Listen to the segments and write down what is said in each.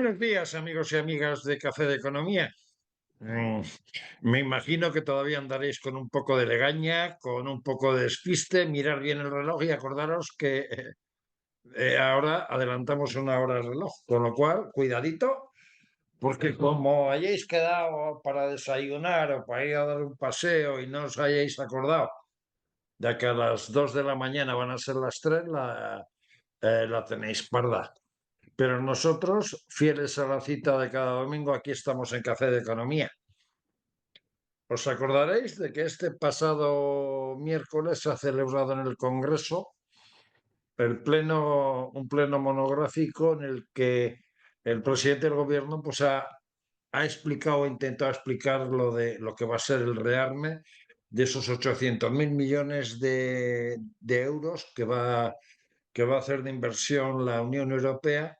Buenos días, amigos y amigas de Café de Economía. Mm, Me imagino que todavía andaréis con un poco de legaña, con un poco de despiste, mirar bien el reloj y acordaros que ahora adelantamos una hora el reloj, con lo cual, cuidadito, porque como hayáis quedado para desayunar o para ir a dar un paseo y no os hayáis acordado de que a las 2 de la mañana van a ser las 3, la tenéis parda. Pero nosotros, fieles a la cita de cada domingo, aquí estamos en Café de Economía. Os acordaréis de que este pasado miércoles se ha celebrado en el Congreso un pleno monográfico en el que el presidente del gobierno ha explicado, intentado explicar lo que va a ser el rearme de esos 800.000 millones de euros que va a hacer de inversión la Unión Europea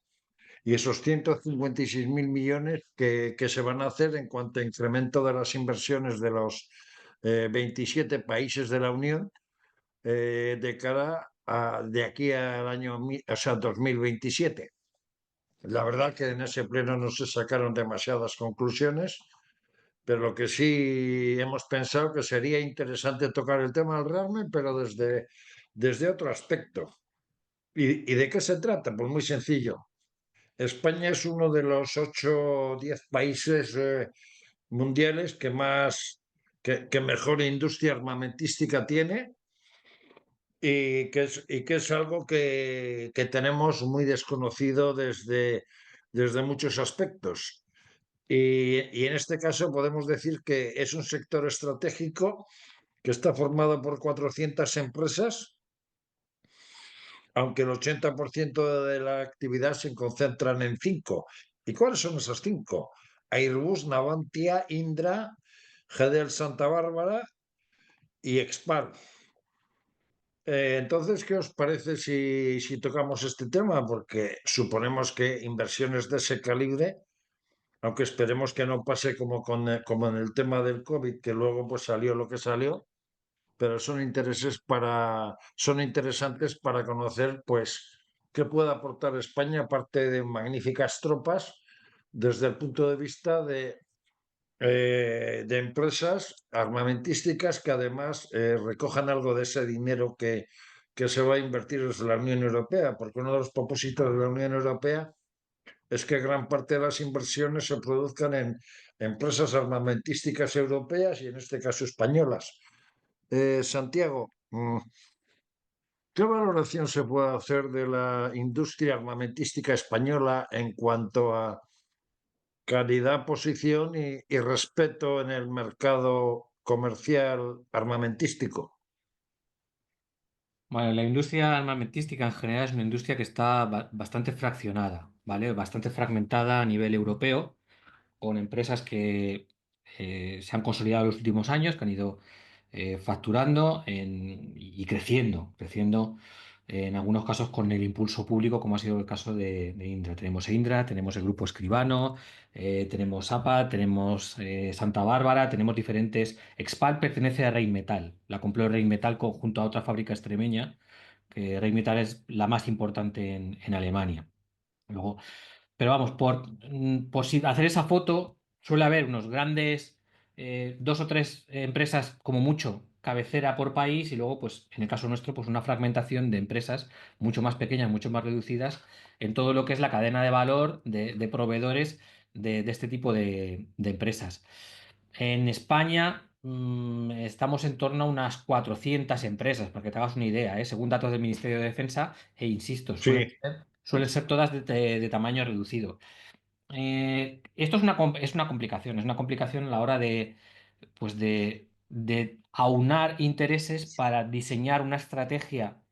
y esos 156.000 millones que se van a hacer en cuanto a incremento de las inversiones de los 27 países de la Unión de cara de aquí al año, o sea, 2027. La verdad que en ese pleno no se sacaron demasiadas conclusiones, pero lo que sí hemos pensado que sería interesante tocar el tema del rearme, pero desde otro aspecto. Y de qué se trata? Pues muy sencillo. España es uno de los 8 o 10 países mundiales que mejor industria armamentística tiene y que es algo que tenemos muy desconocido desde muchos aspectos. Y en este caso podemos decir que es un sector estratégico que está formado por 400 empresas, aunque el 80% de la actividad se concentran en cinco. ¿Y cuáles son esas cinco? Airbus, Navantia, Indra, GDL Santa Bárbara y Expal. Entonces, ¿qué os parece si tocamos este tema? Porque suponemos que inversiones de ese calibre, aunque esperemos que no pase como en el tema del COVID, que luego pues salió lo que salió, pero son interesantes para conocer, pues, qué puede aportar España, aparte de magníficas tropas, desde el punto de vista de empresas armamentísticas que además recojan algo de ese dinero que se va a invertir desde la Unión Europea, porque uno de los propósitos de la Unión Europea es que gran parte de las inversiones se produzcan en empresas armamentísticas europeas y en este caso españolas. Santiago, ¿qué valoración se puede hacer de la industria armamentística española en cuanto a calidad, posición y respeto en el mercado comercial armamentístico? Bueno, la industria armamentística en general es una industria que está bastante fraccionada, ¿vale? Bastante fragmentada a nivel europeo, con empresas que se han consolidado en los últimos años, que han ido facturando y creciendo en algunos casos con el impulso público, como ha sido el caso de Indra. Tenemos Indra, tenemos el grupo Escribano, tenemos APA, tenemos Santa Bárbara, tenemos diferentes. Expal pertenece a Rheinmetall, la compró Rheinmetall junto a otra fábrica extremeña, que Rheinmetall es la más importante en Alemania. Luego, pero vamos, por hacer esa foto, suele haber unos grandes, dos o tres empresas como mucho, cabecera por país, y luego, pues, en el caso nuestro, pues una fragmentación de empresas mucho más pequeñas, mucho más reducidas en todo lo que es la cadena de valor de proveedores de este tipo de empresas. En España, estamos en torno a unas 400 empresas, para que te hagas una idea, ¿eh? Según datos del Ministerio de Defensa, e insisto, Sí, suelen ser todas de tamaño reducido. Esto es una complicación a la hora pues de aunar intereses para diseñar una estrategia,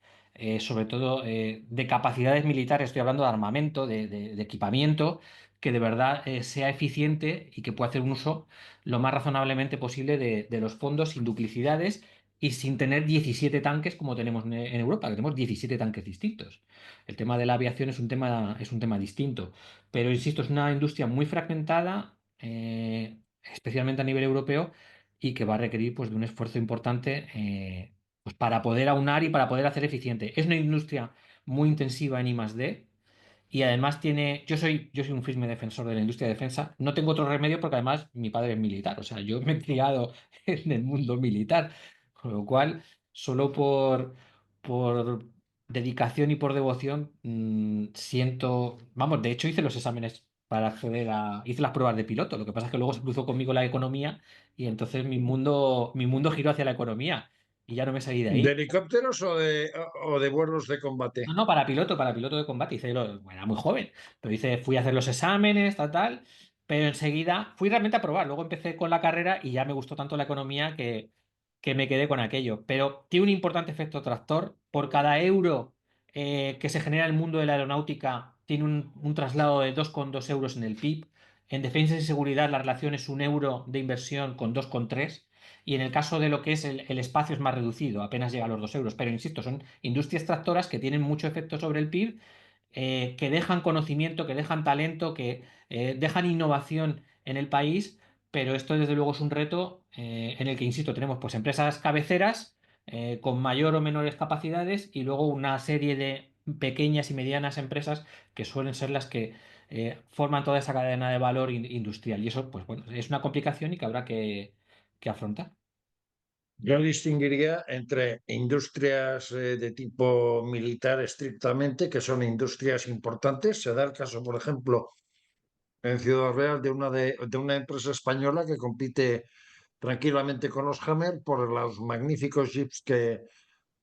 sobre todo de capacidades militares, estoy hablando de armamento, de equipamiento, que de verdad sea eficiente y que pueda hacer un uso lo más razonablemente posible de los fondos sin duplicidades y sin tener 17 tanques como tenemos en Europa, que tenemos 17 tanques distintos. El tema de la aviación es un tema distinto, pero insisto, es una industria muy fragmentada, especialmente a nivel europeo, y que va a requerir, pues, de un esfuerzo importante, pues, para poder aunar y para poder hacer eficiente. Es una industria muy intensiva en I+D, y además yo soy un firme defensor de la industria de defensa. No tengo otro remedio porque además mi padre es militar, o sea, yo me he criado en el mundo militar, con lo cual, solo por dedicación y por devoción, siento, vamos, de hecho hice los exámenes para hice las pruebas de piloto. Lo que pasa es que luego se cruzó conmigo la economía y entonces mi mundo giró hacia la economía y ya no me salí de ¿De ahí. helicópteros o de vuelos de combate? No, no, para piloto de combate. Bueno, era muy joven, pero fui a hacer los exámenes, tal, pero enseguida fui realmente a probar. Luego empecé con la carrera y ya me gustó tanto la economía que me quedé con aquello. Pero tiene un importante efecto tractor. Por cada euro que se genera en el mundo de la aeronáutica, tiene un traslado de 2,2 euros en el PIB. En defensa y seguridad, la relación es 1 euro de inversión con 2,3. Y en el caso de lo que es el espacio es más reducido, apenas llega a los 2 euros. Pero insisto, son industrias tractoras que tienen mucho efecto sobre el PIB, que dejan conocimiento, que dejan talento, que dejan innovación en el país. Pero esto desde luego es un reto en el que, insisto, tenemos pues empresas cabeceras con mayor o menores capacidades y luego una serie de pequeñas y medianas empresas que suelen ser las que forman toda esa cadena de valor industrial. Y eso, pues bueno, es una complicación y que habrá que afrontar. Yo distinguiría entre industrias de tipo militar estrictamente, que son industrias importantes. Se da el caso, por ejemplo, en Ciudad Real de una empresa española que compite tranquilamente con los Hammer por los magníficos jeeps que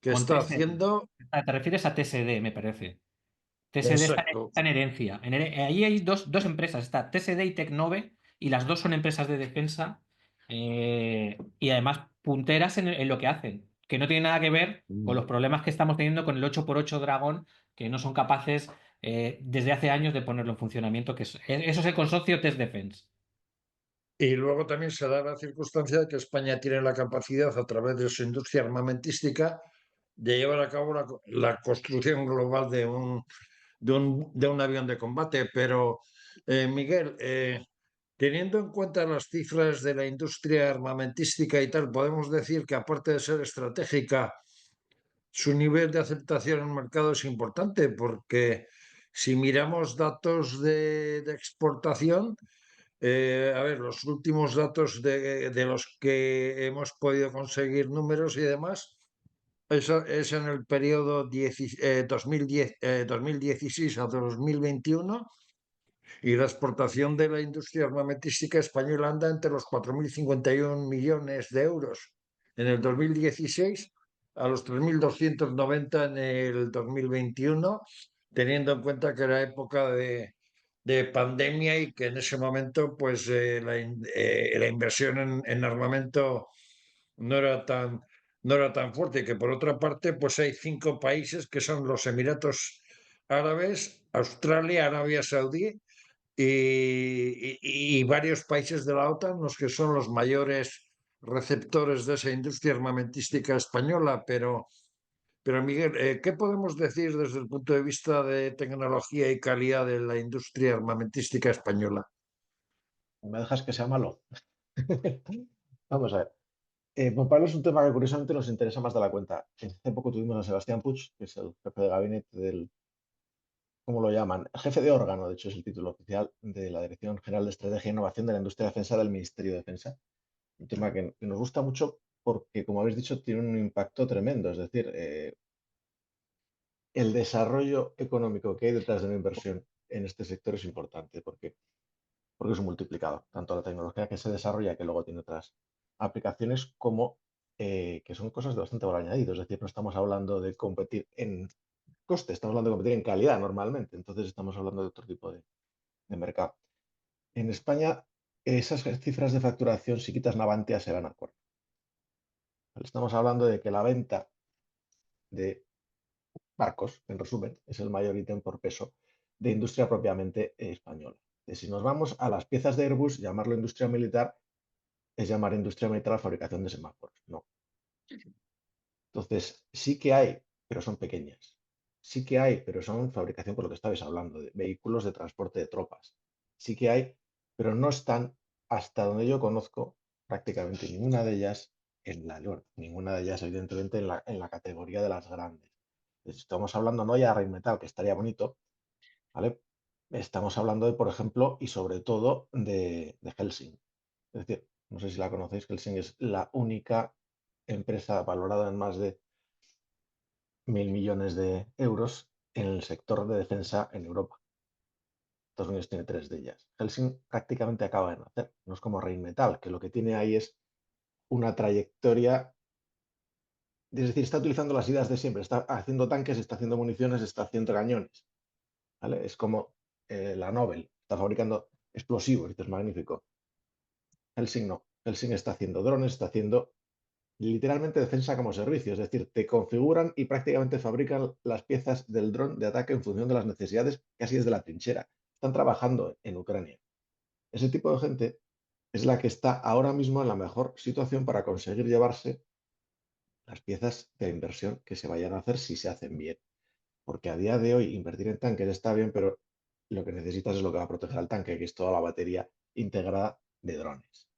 Con está TSD. haciendo. Te refieres a TSD, me parece. TSD Exacto. está en herencia. Ahí hay dos empresas, está TSD y Tecnove, y las dos son empresas de defensa y además punteras en lo que hacen, que no tiene nada que ver con los problemas que estamos teniendo con el 8x8 Dragón, que no son capaces desde hace años de ponerlo en funcionamiento, eso es el consorcio Test Defense. Y luego también se da la circunstancia de que España tiene la capacidad, a través de su industria armamentística, de llevar a cabo la construcción global de un avión de combate. Pero, Miguel, teniendo en cuenta las cifras de la industria armamentística y tal, podemos decir que, aparte de ser estratégica, su nivel de aceptación en el mercado es importante, porque si miramos datos de exportación, a ver, los últimos datos de los que hemos podido conseguir números y demás, eso es en el periodo 2016 a 2021, y la exportación de la industria armamentística española anda entre los 4.051 millones de euros en el 2016 a los 3.290 en el 2021, teniendo en cuenta que era época de pandemia y que en ese momento pues la inversión en armamento no era tan fuerte, y que por otra parte pues hay 5 países que son los Emiratos Árabes, Australia, Arabia Saudí y varios países de la OTAN, los que son los mayores receptores de esa industria armamentística española. Pero Miguel, ¿qué podemos decir desde el punto de vista de tecnología y calidad de la industria armamentística española? ¿Me dejas que sea malo? Vamos a ver. Pues Pablo es un tema que curiosamente nos interesa más de la cuenta. Hace poco tuvimos a Sebastián Puig, que es el jefe de gabinete ¿cómo lo llaman? Jefe de órgano, de hecho es el título oficial de la Dirección General de Estrategia e Innovación de la Industria de Defensa del Ministerio de Defensa. Un tema que nos gusta mucho porque, como habéis dicho, tiene un impacto tremendo. Es decir, el desarrollo económico que hay detrás de una inversión en este sector es importante porque es un multiplicador, tanto la tecnología que se desarrolla, que luego tiene otras aplicaciones, como que son cosas de bastante valor añadido. Es decir, no estamos hablando de competir en coste, estamos hablando de competir en calidad normalmente. Entonces estamos hablando de otro tipo de mercado. En España, esas cifras de facturación, si quitas Navantia, se van a cuarto. Estamos hablando de que la venta de barcos, en resumen, es el mayor ítem por peso de industria propiamente española. Si nos vamos a las piezas de Airbus, llamarlo industria militar es llamar industria militar a la fabricación de semáforos. No. Entonces, sí que hay, pero son pequeñas. Sí que hay, pero son fabricación, por lo que estabais hablando, de vehículos de transporte de tropas. Sí que hay, pero no están, hasta donde yo conozco, prácticamente ninguna de ellas en la León. Ninguna de ellas, evidentemente, en la categoría de las grandes. Estamos hablando no ya de Rheinmetall, que estaría bonito, ¿vale? estamos hablando de, por ejemplo, y sobre todo de Helsing. Es decir, no sé si la conocéis, Helsing es la única empresa valorada en más de 1.000 millones de euros en el sector de defensa en Europa. Estados Unidos tiene 3 de ellas. Helsing prácticamente acaba de nacer. No es como Rheinmetall, que lo que tiene ahí es una trayectoria, es decir, está utilizando las ideas de siempre. Está haciendo tanques, está haciendo municiones, está haciendo cañones. ¿Vale? Es como la Nobel, está fabricando explosivos, esto es magnífico. Helsing no. Helsing está haciendo drones, está haciendo literalmente defensa como servicio, es decir, te configuran y prácticamente fabrican las piezas del dron de ataque en función de las necesidades, casi desde la trinchera. Están trabajando en Ucrania. Ese tipo de gente es la que está ahora mismo en la mejor situación para conseguir llevarse las piezas de inversión que se vayan a hacer si se hacen bien. Porque a día de hoy invertir en tanques está bien, pero lo que necesitas es lo que va a proteger al tanque, que es toda la batería integrada de drones.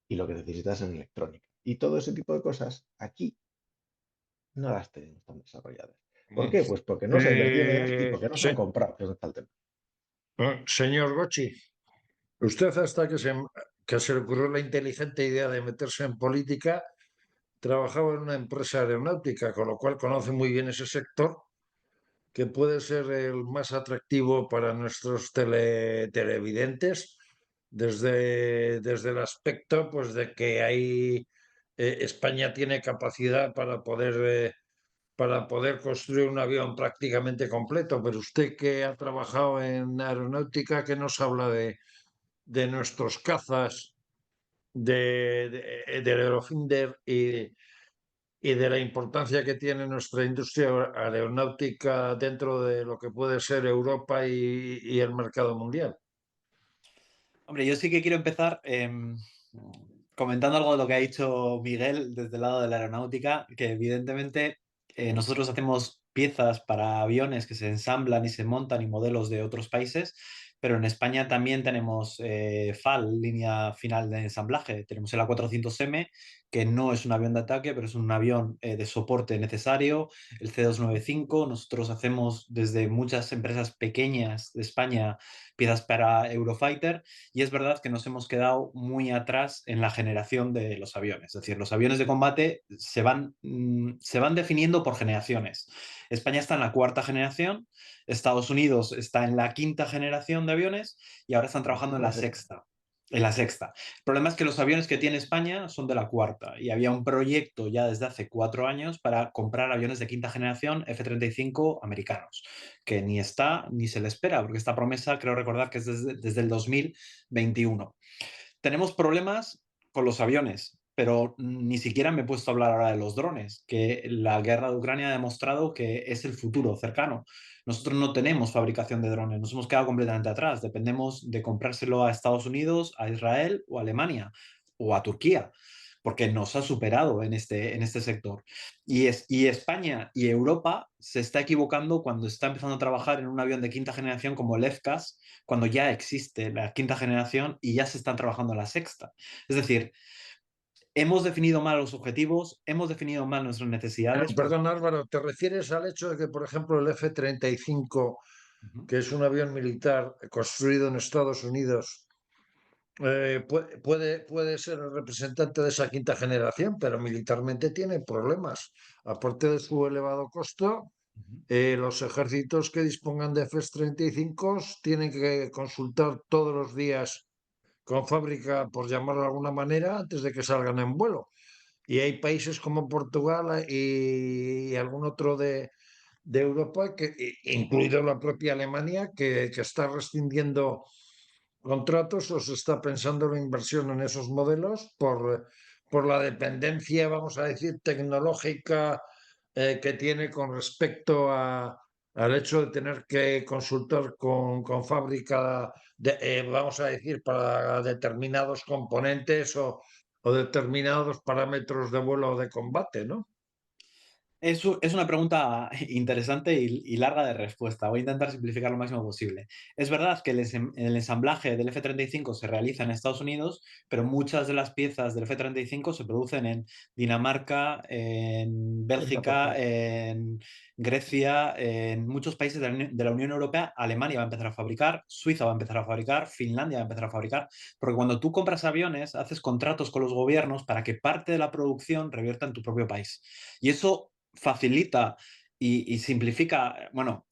Y lo que necesitas en electrónica. Y todo ese tipo de cosas aquí no las tenemos tan desarrolladas. ¿Por Mm. qué? Pues porque no se ha invertido en ellas y porque no se han Se- comprado, que es donde está el tema. señor Gochi, usted hasta que se le ocurrió la inteligente idea de meterse en política, trabajaba en una empresa aeronáutica, con lo cual conoce muy bien ese sector, que puede ser el más atractivo para nuestros televidentes, desde el aspecto pues, de que ahí España tiene capacidad para poder construir un avión prácticamente completo. Pero usted que ha trabajado en aeronáutica, ¿qué nos habla de nuestros cazas, del Eurofighter y de la importancia que tiene nuestra industria aeronáutica dentro de lo que puede ser Europa y el mercado mundial? Hombre, yo sí que quiero empezar comentando algo de lo que ha dicho Miguel desde el lado de la aeronáutica, que evidentemente nosotros hacemos piezas para aviones que se ensamblan y se montan y modelos de otros países, pero en España también tenemos FAL, línea final de ensamblaje. Tenemos el A400M, que no es un avión de ataque, pero es un avión de soporte necesario, el C295. Nosotros hacemos desde muchas empresas pequeñas de España piezas para Eurofighter. Y es verdad que nos hemos quedado muy atrás en la generación de los aviones. Es decir, los aviones de combate se van definiendo por generaciones. España está en la cuarta generación, Estados Unidos está en la quinta generación de aviones y ahora están trabajando en la sexta. En la sexta. El problema es que los aviones que tiene España son de la cuarta y había un proyecto ya desde hace 4 años para comprar aviones de quinta generación F-35 americanos, que ni está ni se le espera, porque esta promesa creo recordar que es desde el 2021. Tenemos problemas con los aviones, pero ni siquiera me he puesto a hablar ahora de los drones, que la guerra de Ucrania ha demostrado que es el futuro cercano. Nosotros no tenemos fabricación de drones, nos hemos quedado completamente atrás, dependemos de comprárselo a Estados Unidos, a Israel o a Alemania o a Turquía, porque nos ha superado en este sector. Y España y Europa se está equivocando cuando está empezando a trabajar en un avión de quinta generación como el FCAS, cuando ya existe la quinta generación y ya se están trabajando en la sexta. Es decir, hemos definido mal los objetivos, hemos definido mal nuestras necesidades. Perdón, Álvaro, ¿te refieres al hecho de que, por ejemplo, el F-35, que es un avión militar construido en Estados Unidos, puede ser el representante de esa quinta generación, pero militarmente tiene problemas? Aparte de su elevado costo, los ejércitos que dispongan de F-35 tienen que consultar todos los días con fábrica, por llamarlo de alguna manera, antes de que salgan en vuelo. Y hay países como Portugal y algún otro de Europa, incluido la propia Alemania, que está rescindiendo contratos o se está pensando en inversión en esos modelos por la dependencia, vamos a decir, tecnológica que tiene con respecto al hecho de tener que consultar con fábrica, vamos a decir, para determinados componentes o determinados parámetros de vuelo o de combate, ¿no? Es una pregunta interesante y larga de respuesta. Voy a intentar simplificar lo máximo posible. Es verdad que el ensamblaje del F-35 se realiza en Estados Unidos, pero muchas de las piezas del F-35 se producen en Dinamarca, en Bélgica, en Grecia, en muchos países de la Unión Europea. Alemania va a empezar a fabricar, Suiza va a empezar a fabricar, Finlandia va a empezar a fabricar, porque cuando tú compras aviones, haces contratos con los gobiernos para que parte de la producción revierta en tu propio país. Y eso facilita y simplifica, bueno,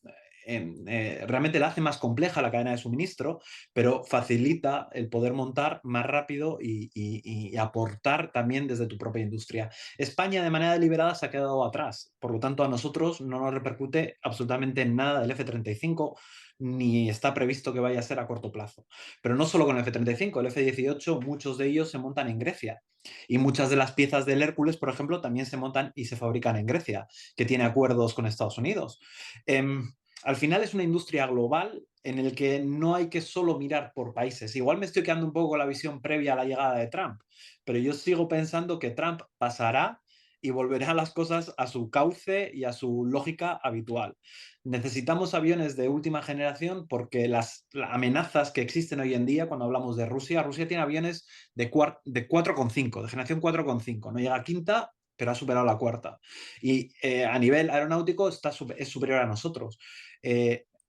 realmente la hace más compleja la cadena de suministro, pero facilita el poder montar más rápido y aportar también desde tu propia industria. España de manera deliberada se ha quedado atrás, por lo tanto a nosotros no nos repercute absolutamente nada del F-35, ni está previsto que vaya a ser a corto plazo. Pero no solo con el F-35, el F-18, muchos de ellos se montan en Grecia. Y muchas de las piezas del Hércules, por ejemplo, también se montan y se fabrican en Grecia, que tiene acuerdos con Estados Unidos. Al final es una industria global en el que no hay que solo mirar por países. Igual me estoy quedando un poco con la visión previa a la llegada de Trump, pero yo sigo pensando que Trump pasará y volverá las cosas a su cauce y a su lógica habitual. Necesitamos aviones de última generación porque las amenazas que existen hoy en día, cuando hablamos de Rusia, Rusia tiene aviones de 4,5, de generación 4,5. No llega a quinta, pero ha superado la cuarta. Y a nivel aeronáutico es superior a nosotros.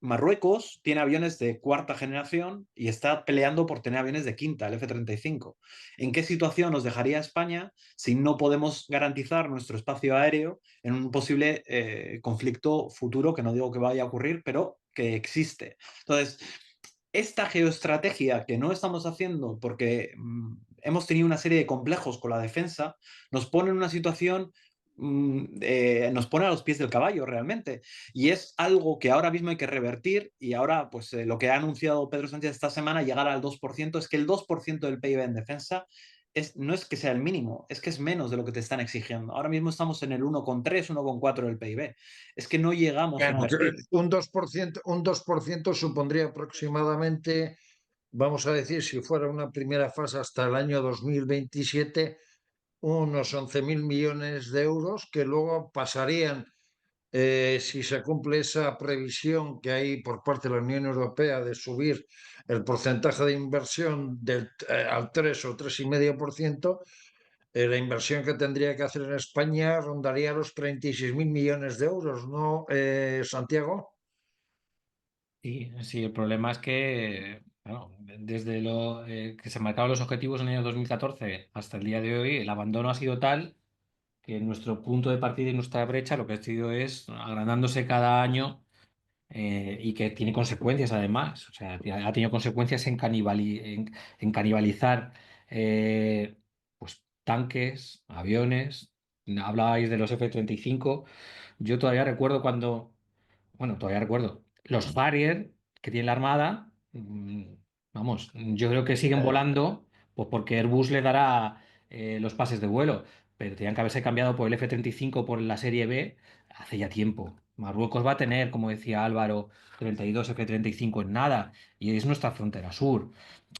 Marruecos tiene aviones de cuarta generación y está peleando por tener aviones de quinta, el F-35. ¿En qué situación nos dejaría España si no podemos garantizar nuestro espacio aéreo en un posible conflicto futuro, que no digo que vaya a ocurrir, pero que existe? Entonces, esta geoestrategia que no estamos haciendo porque hemos tenido una serie de complejos con la defensa, nos pone en una situación, nos pone a los pies del caballo realmente. Y es algo que ahora mismo hay que revertir y ahora pues lo que ha anunciado Pedro Sánchez esta semana, llegar al 2%, es que el 2% del PIB en defensa no es que sea el mínimo, es que es menos de lo que te están exigiendo. Ahora mismo estamos en el 1,3, 1,4 del PIB. Es que no llegamos a Bueno, invertir. un 2% supondría aproximadamente, vamos a decir, si fuera una primera fase hasta el año 2027, unos 11.000 millones de euros que luego pasarían, si se cumple esa previsión que hay por parte de la Unión Europea de subir el porcentaje de inversión al 3 o 3,5%, la inversión que tendría que hacer en España rondaría los 36.000 millones de euros, ¿no, Santiago? Sí, sí, el problema es que, bueno, desde lo que se marcaron los objetivos en el año 2014 hasta el día de hoy, el abandono ha sido tal que nuestro punto de partida y nuestra brecha lo que ha sido es agrandándose cada año, y que tiene consecuencias además. O sea, ha tenido consecuencias en canibalizar, pues, tanques, aviones. Hablabais de los F-35. Yo todavía recuerdo cuando, bueno, todavía recuerdo, los Harrier que tiene la Armada, vamos, yo creo que siguen volando, pues porque Airbus le dará los pases de vuelo, pero tenían que haberse cambiado por el F-35 por la serie B hace ya tiempo. Marruecos va a tener, como decía Álvaro, 32 F-35 en nada, y es nuestra frontera sur.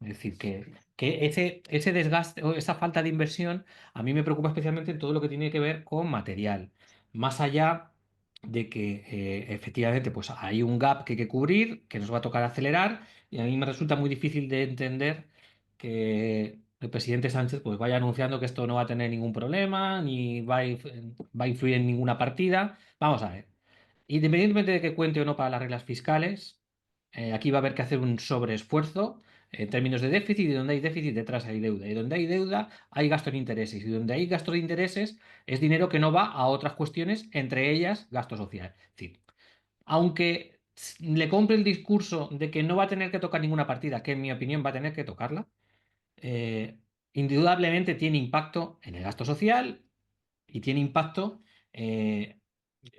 Es decir, que ese desgaste o esa falta de inversión a mí me preocupa especialmente en todo lo que tiene que ver con material. Más allá de que efectivamente pues hay un gap que hay que cubrir, que nos va a tocar acelerar, y a mí me resulta muy difícil de entender que el presidente Sánchez pues vaya anunciando que esto no va a tener ningún problema, ni va a influir en ninguna partida. Vamos a ver. Independientemente de que cuente o no para las reglas fiscales, aquí va a haber que hacer un sobreesfuerzo en términos de déficit, y donde hay déficit detrás hay deuda, y donde hay deuda hay gasto en intereses, y donde hay gasto de intereses es dinero que no va a otras cuestiones, entre ellas gasto social. Es decir, aunque le compre el discurso de que no va a tener que tocar ninguna partida, que en mi opinión va a tener que tocarla, eh, indudablemente tiene impacto en el gasto social y tiene impacto, eh,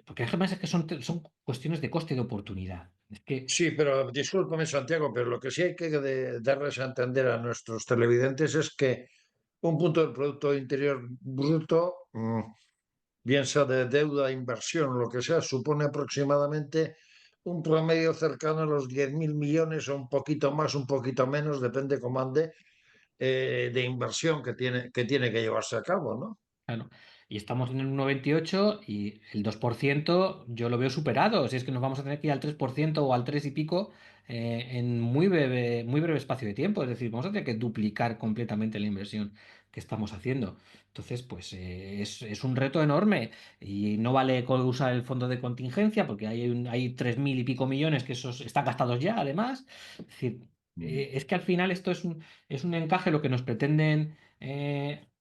porque además es que son cuestiones de coste de oportunidad. Es que, Sí, pero discúlpame, Santiago, pero lo que sí hay que darles a entender a nuestros televidentes es que un punto del Producto Interior Bruto, bien sea de deuda, inversión, lo que sea, supone aproximadamente un promedio cercano a los 10.000 millones o un poquito más, un poquito menos, depende cómo ande, de inversión que tiene que llevarse a cabo, ¿no? claro, y estamos en el 1,28 y el 2% yo lo veo superado. Si es que nos vamos a tener que ir al 3% o al 3 y pico en muy breve espacio de tiempo. Es decir, vamos a tener que duplicar completamente la inversión que estamos haciendo. Entonces, pues es un reto enorme y no vale con usar el fondo de contingencia porque hay 3.000 y pico millones que esos están gastados ya, además. Es decir, es que al final esto es un encaje lo que nos pretenden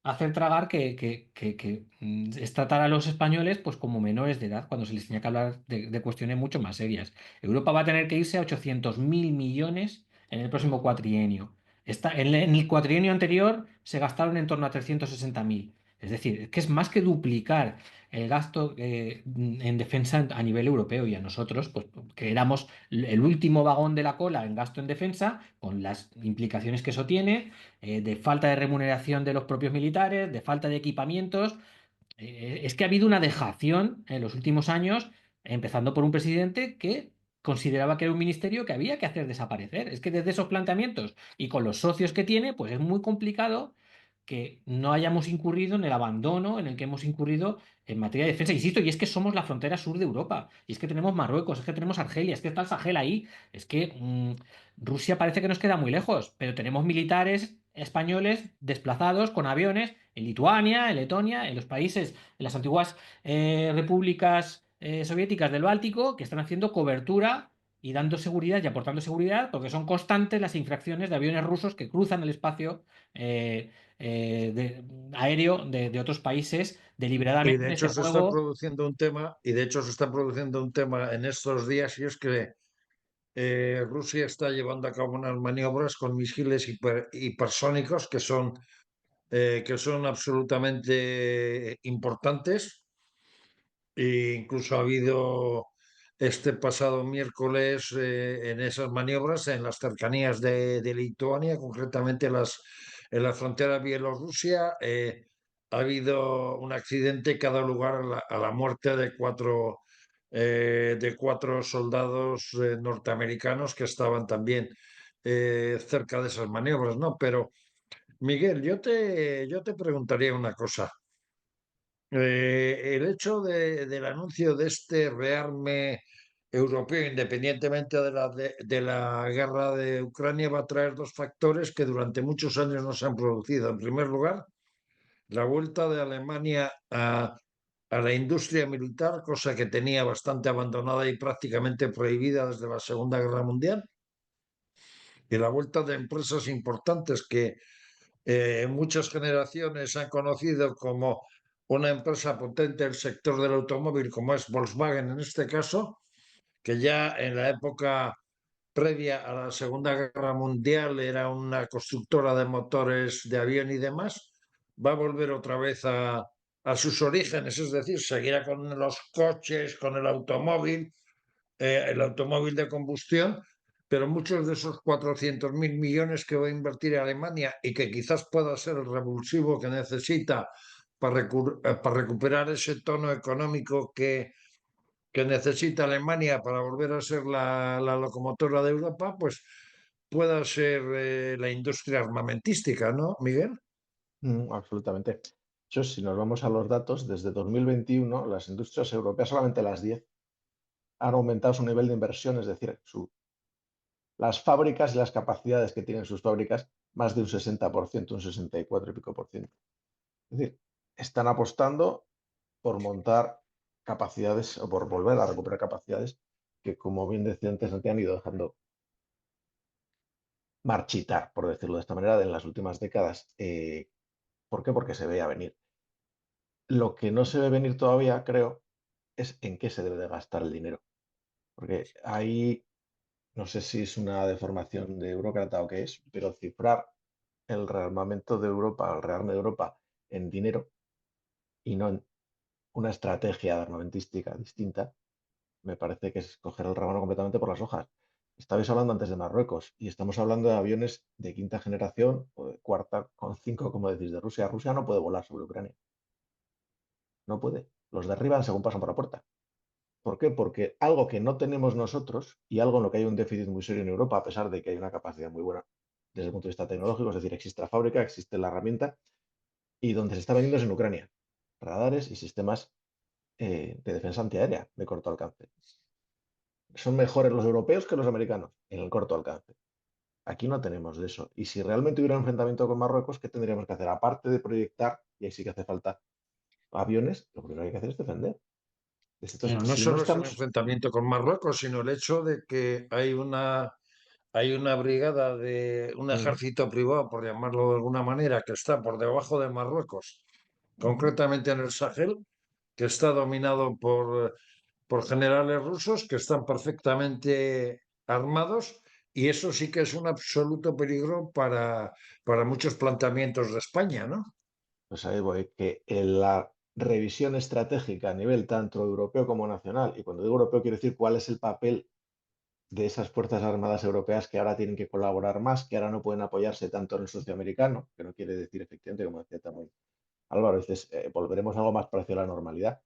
hacer tragar que es tratar a los españoles pues como menores de edad cuando se les tenía que hablar de cuestiones mucho más serias. Europa va a tener que irse a 800.000 millones en el próximo cuatrienio. En el cuatrienio anterior se gastaron en torno a 360.000. Es decir, que es más que duplicar el gasto en defensa a nivel europeo y a nosotros, pues que éramos el último vagón de la cola en gasto en defensa, con las implicaciones que eso tiene, de falta de remuneración de los propios militares, de falta de equipamientos. Es que ha habido una dejación en los últimos años, empezando por un presidente que consideraba que era un ministerio que había que hacer desaparecer. Es que desde esos planteamientos y con los socios que tiene, pues es muy complicado que no hayamos incurrido en el abandono en el que hemos incurrido en materia de defensa. Insisto, y es que somos la frontera sur de Europa, y es que tenemos Marruecos, es que tenemos Argelia, es que está el Sahel ahí, es que Rusia parece que nos queda muy lejos, pero tenemos militares españoles desplazados con aviones en Lituania, en Letonia, en los países, en las antiguas repúblicas soviéticas del Báltico, que están haciendo cobertura y dando seguridad y aportando seguridad, porque son constantes las infracciones de aviones rusos que cruzan el espacio aéreo de otros países Y de deliberadamente. hecho Ese se está juego. produciendo un tema, y de hecho se está produciendo un tema en estos días, y es que Rusia está llevando a cabo unas maniobras con misiles hipersónicos que son absolutamente importantes. E incluso ha habido este pasado miércoles en esas maniobras en las cercanías de Lituania, concretamente en la frontera Bielorrusia, ha habido un accidente que ha dado lugar a la muerte de cuatro soldados norteamericanos que estaban también cerca de esas maniobras, ¿no? Pero, Miguel, yo te preguntaría una cosa. El hecho del anuncio de este rearme europeo, independientemente de la guerra de Ucrania, va a traer dos factores que durante muchos años no se han producido. En primer lugar, la vuelta de Alemania a la industria militar, cosa que tenía bastante abandonada y prácticamente prohibida desde la Segunda Guerra Mundial, y la vuelta de empresas importantes que en muchas generaciones han conocido como una empresa potente del sector del automóvil, como es Volkswagen en este caso, que ya en la época previa a la Segunda Guerra Mundial era una constructora de motores de avión y demás, va a volver otra vez a sus orígenes, es decir, seguirá con los coches, con el automóvil de combustión, pero muchos de esos 400.000 millones que va a invertir Alemania y que quizás pueda ser el revulsivo que necesita para recuperar ese tono económico que necesita Alemania para volver a ser la locomotora de Europa, pues pueda ser la industria armamentística, ¿no, Miguel? Absolutamente. De hecho, si nos vamos a los datos, desde 2021 las industrias europeas, solamente las 10, han aumentado su nivel de inversión, es decir, las fábricas y las capacidades que tienen sus fábricas, más de un 60%, un 64 y pico por ciento. Es decir, están apostando por montar capacidades o por volver a recuperar capacidades que, como bien decía antes, no te han ido dejando marchitar, por decirlo de esta manera, en las últimas décadas. ¿Por qué? Porque se veía venir. Lo que no se ve venir todavía, creo, es en qué se debe de gastar el dinero. Porque ahí, no sé si es una deformación de burócrata o qué es, pero cifrar el rearmamento de Europa, el rearme de Europa en dinero y no en una estrategia armamentística distinta, me parece que es coger el rábano completamente por las hojas. Estabais hablando antes de Marruecos y estamos hablando de aviones de quinta generación o de cuarta con 5, como decís, de Rusia. Rusia no puede volar sobre Ucrania. No puede. Los derriban según pasan por la puerta. ¿Por qué? Porque algo que no tenemos nosotros y algo en lo que hay un déficit muy serio en Europa, a pesar de que hay una capacidad muy buena desde el punto de vista tecnológico, es decir, existe la fábrica, existe la herramienta y donde se está vendiendo es en Ucrania. radares y sistemas de defensa antiaérea de corto alcance. Son mejores los europeos que los americanos en el corto alcance. Aquí no tenemos de eso. Y si realmente hubiera un enfrentamiento con Marruecos, ¿qué tendríamos que hacer? Aparte de proyectar, y ahí sí que hace falta aviones, lo primero que hay que hacer es defender. Entonces, No si no solo es el estamos... enfrentamiento con Marruecos, sino el hecho de que hay una brigada de un ejército privado, por llamarlo de alguna manera, que está por debajo de Marruecos, concretamente en el Sahel, que está dominado por generales rusos que están perfectamente armados, y eso sí que es un absoluto peligro para muchos planteamientos de España, ¿no? Pues ahí voy, que en la revisión estratégica a nivel tanto europeo como nacional, y cuando digo europeo quiero decir cuál es el papel de esas Fuerzas Armadas europeas que ahora tienen que colaborar más, que ahora no pueden apoyarse tanto en el socio americano, que no quiere decir efectivamente, como decía también Álvaro, dices, volveremos a algo más parecido a la normalidad,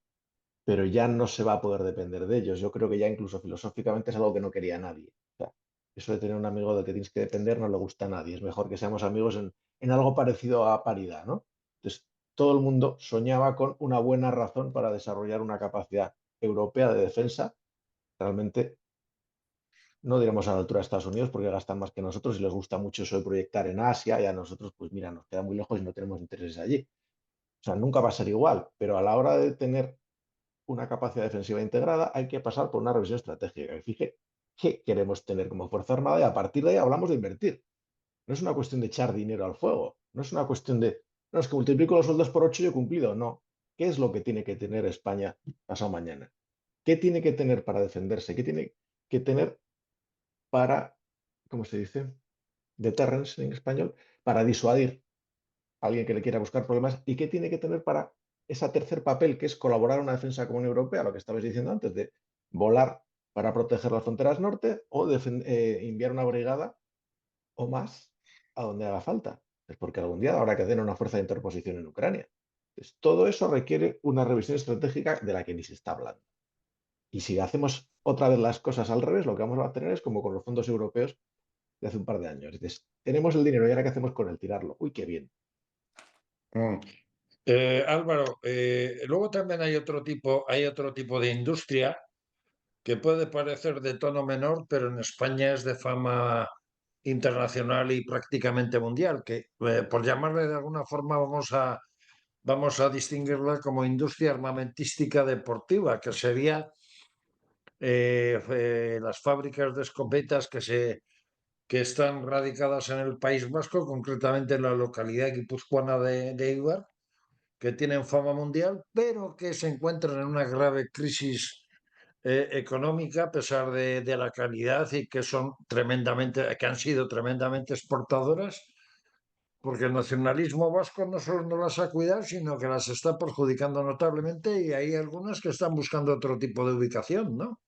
pero ya no se va a poder depender de ellos. Yo creo que ya incluso filosóficamente es algo que no quería nadie. O sea, eso de tener un amigo del que tienes que depender no le gusta a nadie. Es mejor que seamos amigos en algo parecido a paridad, ¿no? Entonces, todo el mundo soñaba con una buena razón para desarrollar una capacidad europea de defensa. Realmente no diremos a la altura de Estados Unidos porque gastan más que nosotros y les gusta mucho eso de proyectar en Asia y a nosotros, pues mira, nos queda muy lejos y no tenemos intereses allí. O sea, nunca va a ser igual, pero a la hora de tener una capacidad defensiva integrada hay que pasar por una revisión estratégica que fije qué queremos tener como Fuerza Armada y a partir de ahí hablamos de invertir. No es una cuestión de echar dinero al fuego, no es una cuestión de, no, es que multiplico los sueldos por 8 y he cumplido. No. ¿Qué es lo que tiene que tener España pasado mañana? ¿Qué tiene que tener para defenderse? ¿Qué tiene que tener para, ¿cómo se dice? Deterrence en español, para disuadir a alguien que le quiera buscar problemas y qué tiene que tener para ese tercer papel, que es colaborar en una defensa común europea, lo que estabais diciendo antes, de volar para proteger las fronteras norte o enviar una brigada o más a donde haga falta. Es porque algún día habrá que hacer una fuerza de interposición en Ucrania. Entonces, todo eso requiere una revisión estratégica de la que ni se está hablando. Y si hacemos otra vez las cosas al revés, lo que vamos a tener es como con los fondos europeos de hace un par de años. Dices, tenemos el dinero y ahora qué hacemos con él, tirarlo. Uy, qué bien. Mm. Álvaro, luego también hay otro tipo de industria que puede parecer de tono menor, pero en España es de fama internacional y prácticamente mundial, que por llamarle de alguna forma vamos a distinguirla como industria armamentística deportiva, que sería las fábricas de escopetas que están radicadas en el País Vasco, concretamente en la localidad guipuzcoana de Eibar, que tienen fama mundial, pero que se encuentran en una grave crisis económica a pesar de la calidad y que han sido tremendamente exportadoras, porque el nacionalismo vasco no solo no las ha cuidado, sino que las está perjudicando notablemente y hay algunas que están buscando otro tipo de ubicación, ¿no?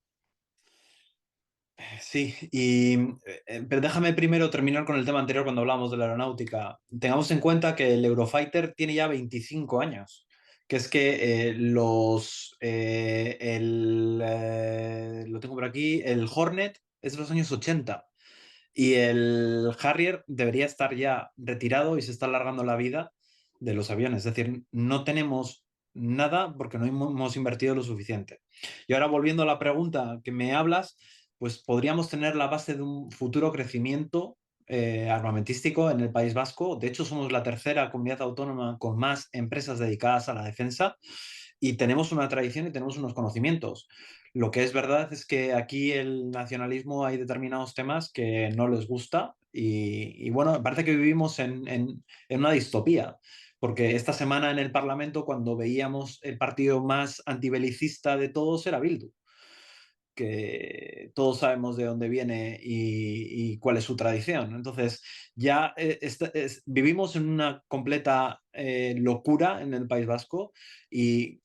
Sí, pero déjame primero terminar con el tema anterior cuando hablamos de la aeronáutica. Tengamos en cuenta que el Eurofighter tiene ya 25 años, que es que lo tengo por aquí, el Hornet es de los años 80 y el Harrier debería estar ya retirado y se está alargando la vida de los aviones. Es decir, no tenemos nada porque no hemos invertido lo suficiente. Y ahora volviendo a la pregunta que me hablas, pues podríamos tener la base de un futuro crecimiento armamentístico en el País Vasco. De hecho, somos la tercera comunidad autónoma con más empresas dedicadas a la defensa y tenemos una tradición y tenemos unos conocimientos. Lo que es verdad es que aquí el nacionalismo hay determinados temas que no les gusta y bueno, parece que vivimos en una distopía. Porque esta semana en el Parlamento, cuando veíamos el partido más antibelicista de todos, era Bildu, que todos sabemos de dónde viene y cuál es su tradición. Entonces, ya vivimos en una completa locura en el País Vasco y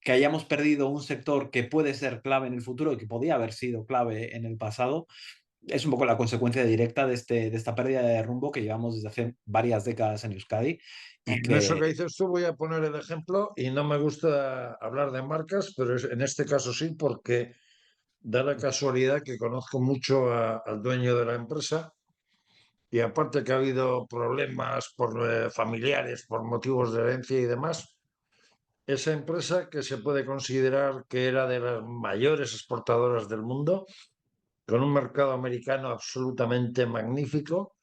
que hayamos perdido un sector que puede ser clave en el futuro y que podía haber sido clave en el pasado, es un poco la consecuencia directa de esta pérdida de rumbo que llevamos desde hace varias décadas en Euskadi y En eso que que dices tú voy a poner el ejemplo y no me gusta hablar de marcas, pero en este caso sí, porque da la casualidad que conozco mucho al dueño de la empresa y aparte que ha habido problemas familiares por motivos de herencia y demás, esa empresa que se puede considerar que era de las mayores exportadoras del mundo, con un mercado americano absolutamente magnífico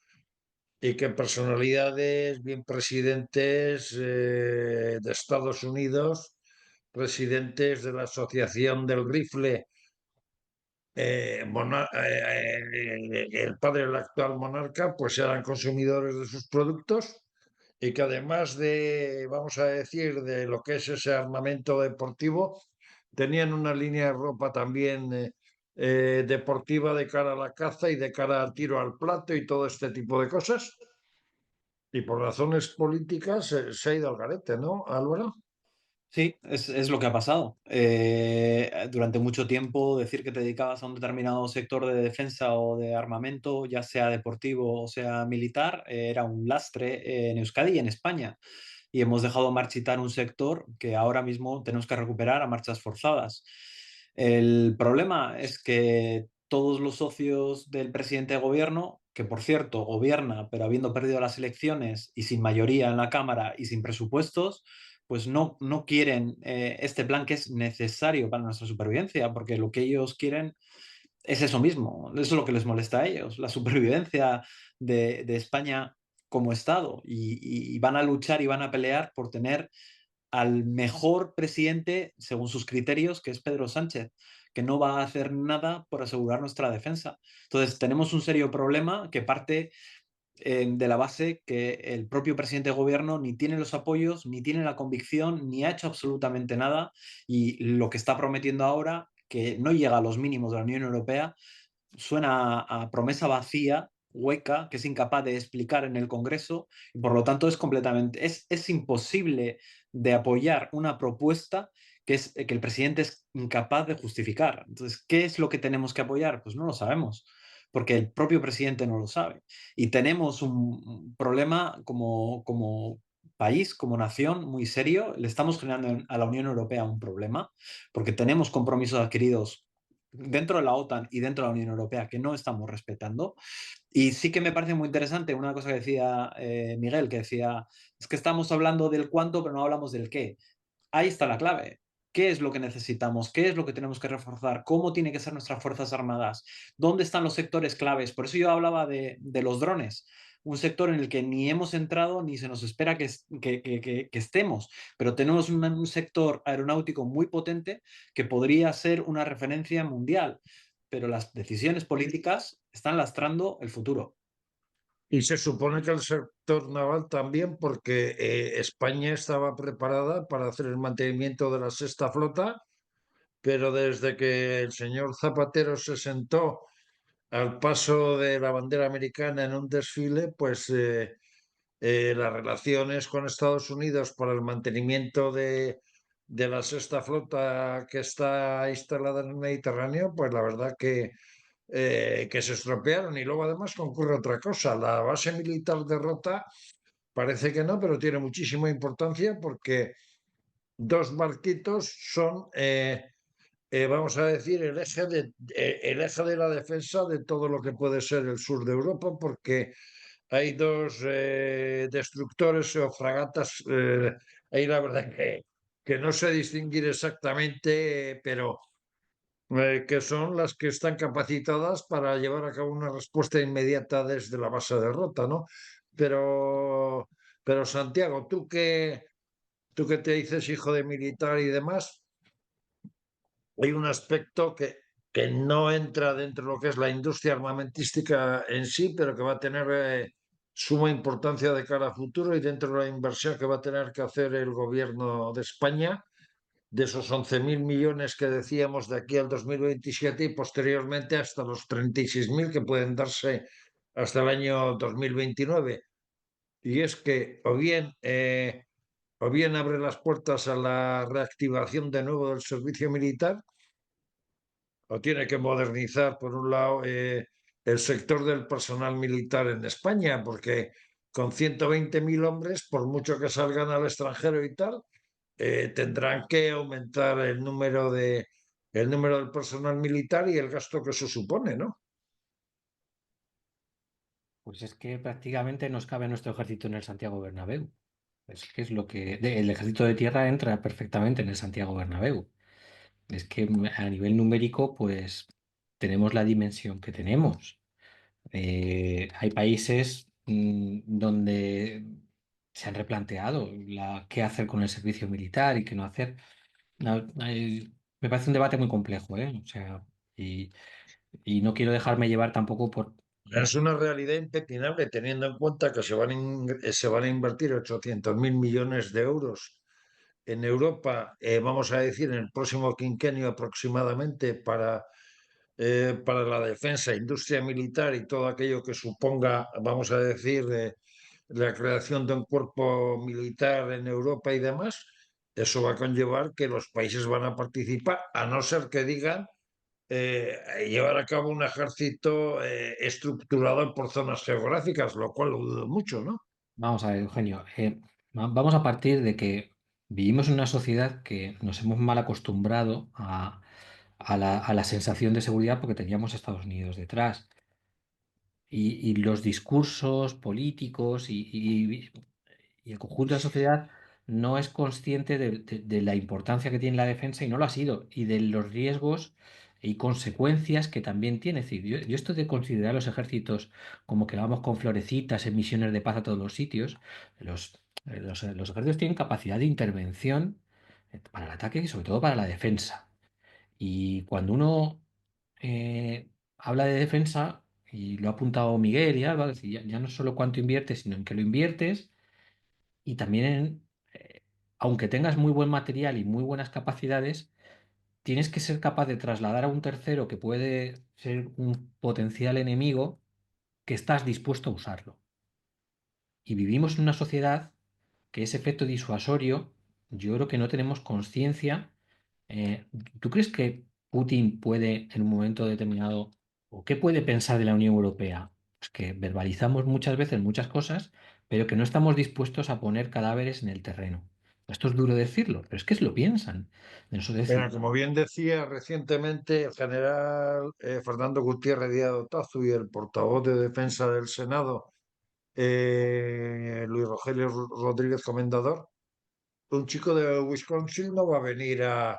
y que personalidades, bien presidentes de Estados Unidos, presidentes de la Asociación del Rifle, el padre del actual monarca, pues eran consumidores de sus productos y que además de, vamos a decir, de lo que es ese armamento deportivo, tenían una línea de ropa también deportiva de cara a la caza y de cara al tiro al plato y todo este tipo de cosas. Y por razones políticas se ha ido al garete, ¿no, Álvaro? Sí, es lo que ha pasado. Durante mucho tiempo decir que te dedicabas a un determinado sector de defensa o de armamento, ya sea deportivo o sea militar, era un lastre en Euskadi y en España. Y hemos dejado marchitar un sector que ahora mismo tenemos que recuperar a marchas forzadas. El problema es que todos los socios del presidente de gobierno, que por cierto gobierna, pero habiendo perdido las elecciones y sin mayoría en la Cámara y sin presupuestos, pues no quieren este plan que es necesario para nuestra supervivencia, porque lo que ellos quieren es eso mismo, eso es lo que les molesta a ellos, la supervivencia de España como Estado, y van a luchar y van a pelear por tener al mejor presidente según sus criterios, que es Pedro Sánchez, que no va a hacer nada por asegurar nuestra defensa. Entonces, tenemos un serio problema que parte de la base que el propio presidente de gobierno ni tiene los apoyos, ni tiene la convicción, ni ha hecho absolutamente nada, y lo que está prometiendo ahora, que no llega a los mínimos de la Unión Europea, suena a promesa vacía, hueca, que es incapaz de explicar en el Congreso, y por lo tanto es imposible de apoyar una propuesta que el presidente es incapaz de justificar. Entonces, ¿qué es lo que tenemos que apoyar? Pues no lo sabemos, porque el propio presidente no lo sabe. Y tenemos un problema como país, como nación, muy serio. Le estamos generando a la Unión Europea un problema, porque tenemos compromisos adquiridos dentro de la OTAN y dentro de la Unión Europea que no estamos respetando. Y sí que me parece muy interesante una cosa que decía Miguel, que decía, es que estamos hablando del cuánto, pero no hablamos del qué. Ahí está la clave. ¿Qué es lo que necesitamos? ¿Qué es lo que tenemos que reforzar? ¿Cómo tienen que ser nuestras Fuerzas Armadas? ¿Dónde están los sectores claves? Por eso yo hablaba de los drones, un sector en el que ni hemos entrado ni se nos espera que estemos, pero tenemos un sector aeronáutico muy potente que podría ser una referencia mundial, pero las decisiones políticas están lastrando el futuro. Y se supone que el sector naval también, porque España estaba preparada para hacer el mantenimiento de la sexta flota, pero desde que el señor Zapatero se sentó al paso de la bandera americana en un desfile, pues las relaciones con Estados Unidos para el mantenimiento de la sexta flota que está instalada en el Mediterráneo, pues la verdad que se estropearon. Y luego además concurre otra cosa, la base militar de Rota parece que no, pero tiene muchísima importancia porque dos barquitos son, vamos a decir, el eje de la defensa de todo lo que puede ser el sur de Europa, porque hay dos destructores o fragatas, ahí la verdad que no sé distinguir exactamente, pero que son las que están capacitadas para llevar a cabo una respuesta inmediata desde la base de Rota, ¿no? Pero, pero Santiago, tú que te dices hijo de militar y demás, hay un aspecto que no entra dentro de lo que es la industria armamentística en sí, pero que va a tener suma importancia de cara a futuro y dentro de la inversión que va a tener que hacer el gobierno de España, de esos 11.000 millones que decíamos de aquí al 2027 y posteriormente hasta los 36.000 que pueden darse hasta el año 2029. Y es que o bien abre las puertas a la reactivación de nuevo del servicio militar, o tiene que modernizar, por un lado, el sector del personal militar en España, porque con 120.000 hombres, por mucho que salgan al extranjero y tal, tendrán que aumentar el número del personal militar y el gasto que eso supone, ¿no? Pues es que prácticamente nos cabe nuestro ejército en el Santiago Bernabéu. Es que es lo que... El ejército de tierra entra perfectamente en el Santiago Bernabéu. Es que a nivel numérico, pues tenemos la dimensión que tenemos. Hay países donde se han replanteado qué hacer con el servicio militar y qué no hacer. Me parece un debate muy complejo, ¿eh? O sea, y no quiero dejarme llevar tampoco por... Es una realidad impepinable teniendo en cuenta que se van a invertir 800.000 millones de euros en Europa, vamos a decir, en el próximo quinquenio aproximadamente para la defensa, industria militar y todo aquello que suponga, vamos a decir, la creación de un cuerpo militar en Europa y demás. Eso va a conllevar que los países van a participar, a no ser que digan llevar a cabo un ejército estructurado por zonas geográficas, lo cual lo dudo mucho, ¿no? Vamos a ver, Eugenio, vamos a partir de que vivimos en una sociedad que nos hemos mal acostumbrado a la sensación de seguridad porque teníamos a Estados Unidos detrás. Y los discursos políticos y el conjunto de la sociedad no es consciente de la importancia que tiene la defensa y no lo ha sido, y de los riesgos y consecuencias que también tiene. Es decir, yo esto de considerar los ejércitos como que vamos con florecitas en misiones de paz a todos los sitios, los ejércitos tienen capacidad de intervención para el ataque y sobre todo para la defensa. Y cuando uno habla de defensa, y lo ha apuntado Miguel y Alba, es decir, ya no solo cuánto inviertes, sino en qué lo inviertes, y también aunque tengas muy buen material y muy buenas capacidades, tienes que ser capaz de trasladar a un tercero que puede ser un potencial enemigo que estás dispuesto a usarlo. Y vivimos en una sociedad que ese efecto disuasorio, yo creo que no tenemos conciencia. Eh, ¿Tú crees que Putin puede en un momento determinado, o qué puede pensar de la Unión Europea? Pues que verbalizamos muchas veces muchas cosas, pero que no estamos dispuestos a poner cadáveres en el terreno. Esto es duro decirlo, pero es que lo piensan. De nosotros Mira, decir, como bien decía recientemente el general Fernando Gutiérrez Díaz de Otazu y el portavoz de defensa del Senado, Luis Rogelio Rodríguez Comendador, un chico de Wisconsin no va a venir a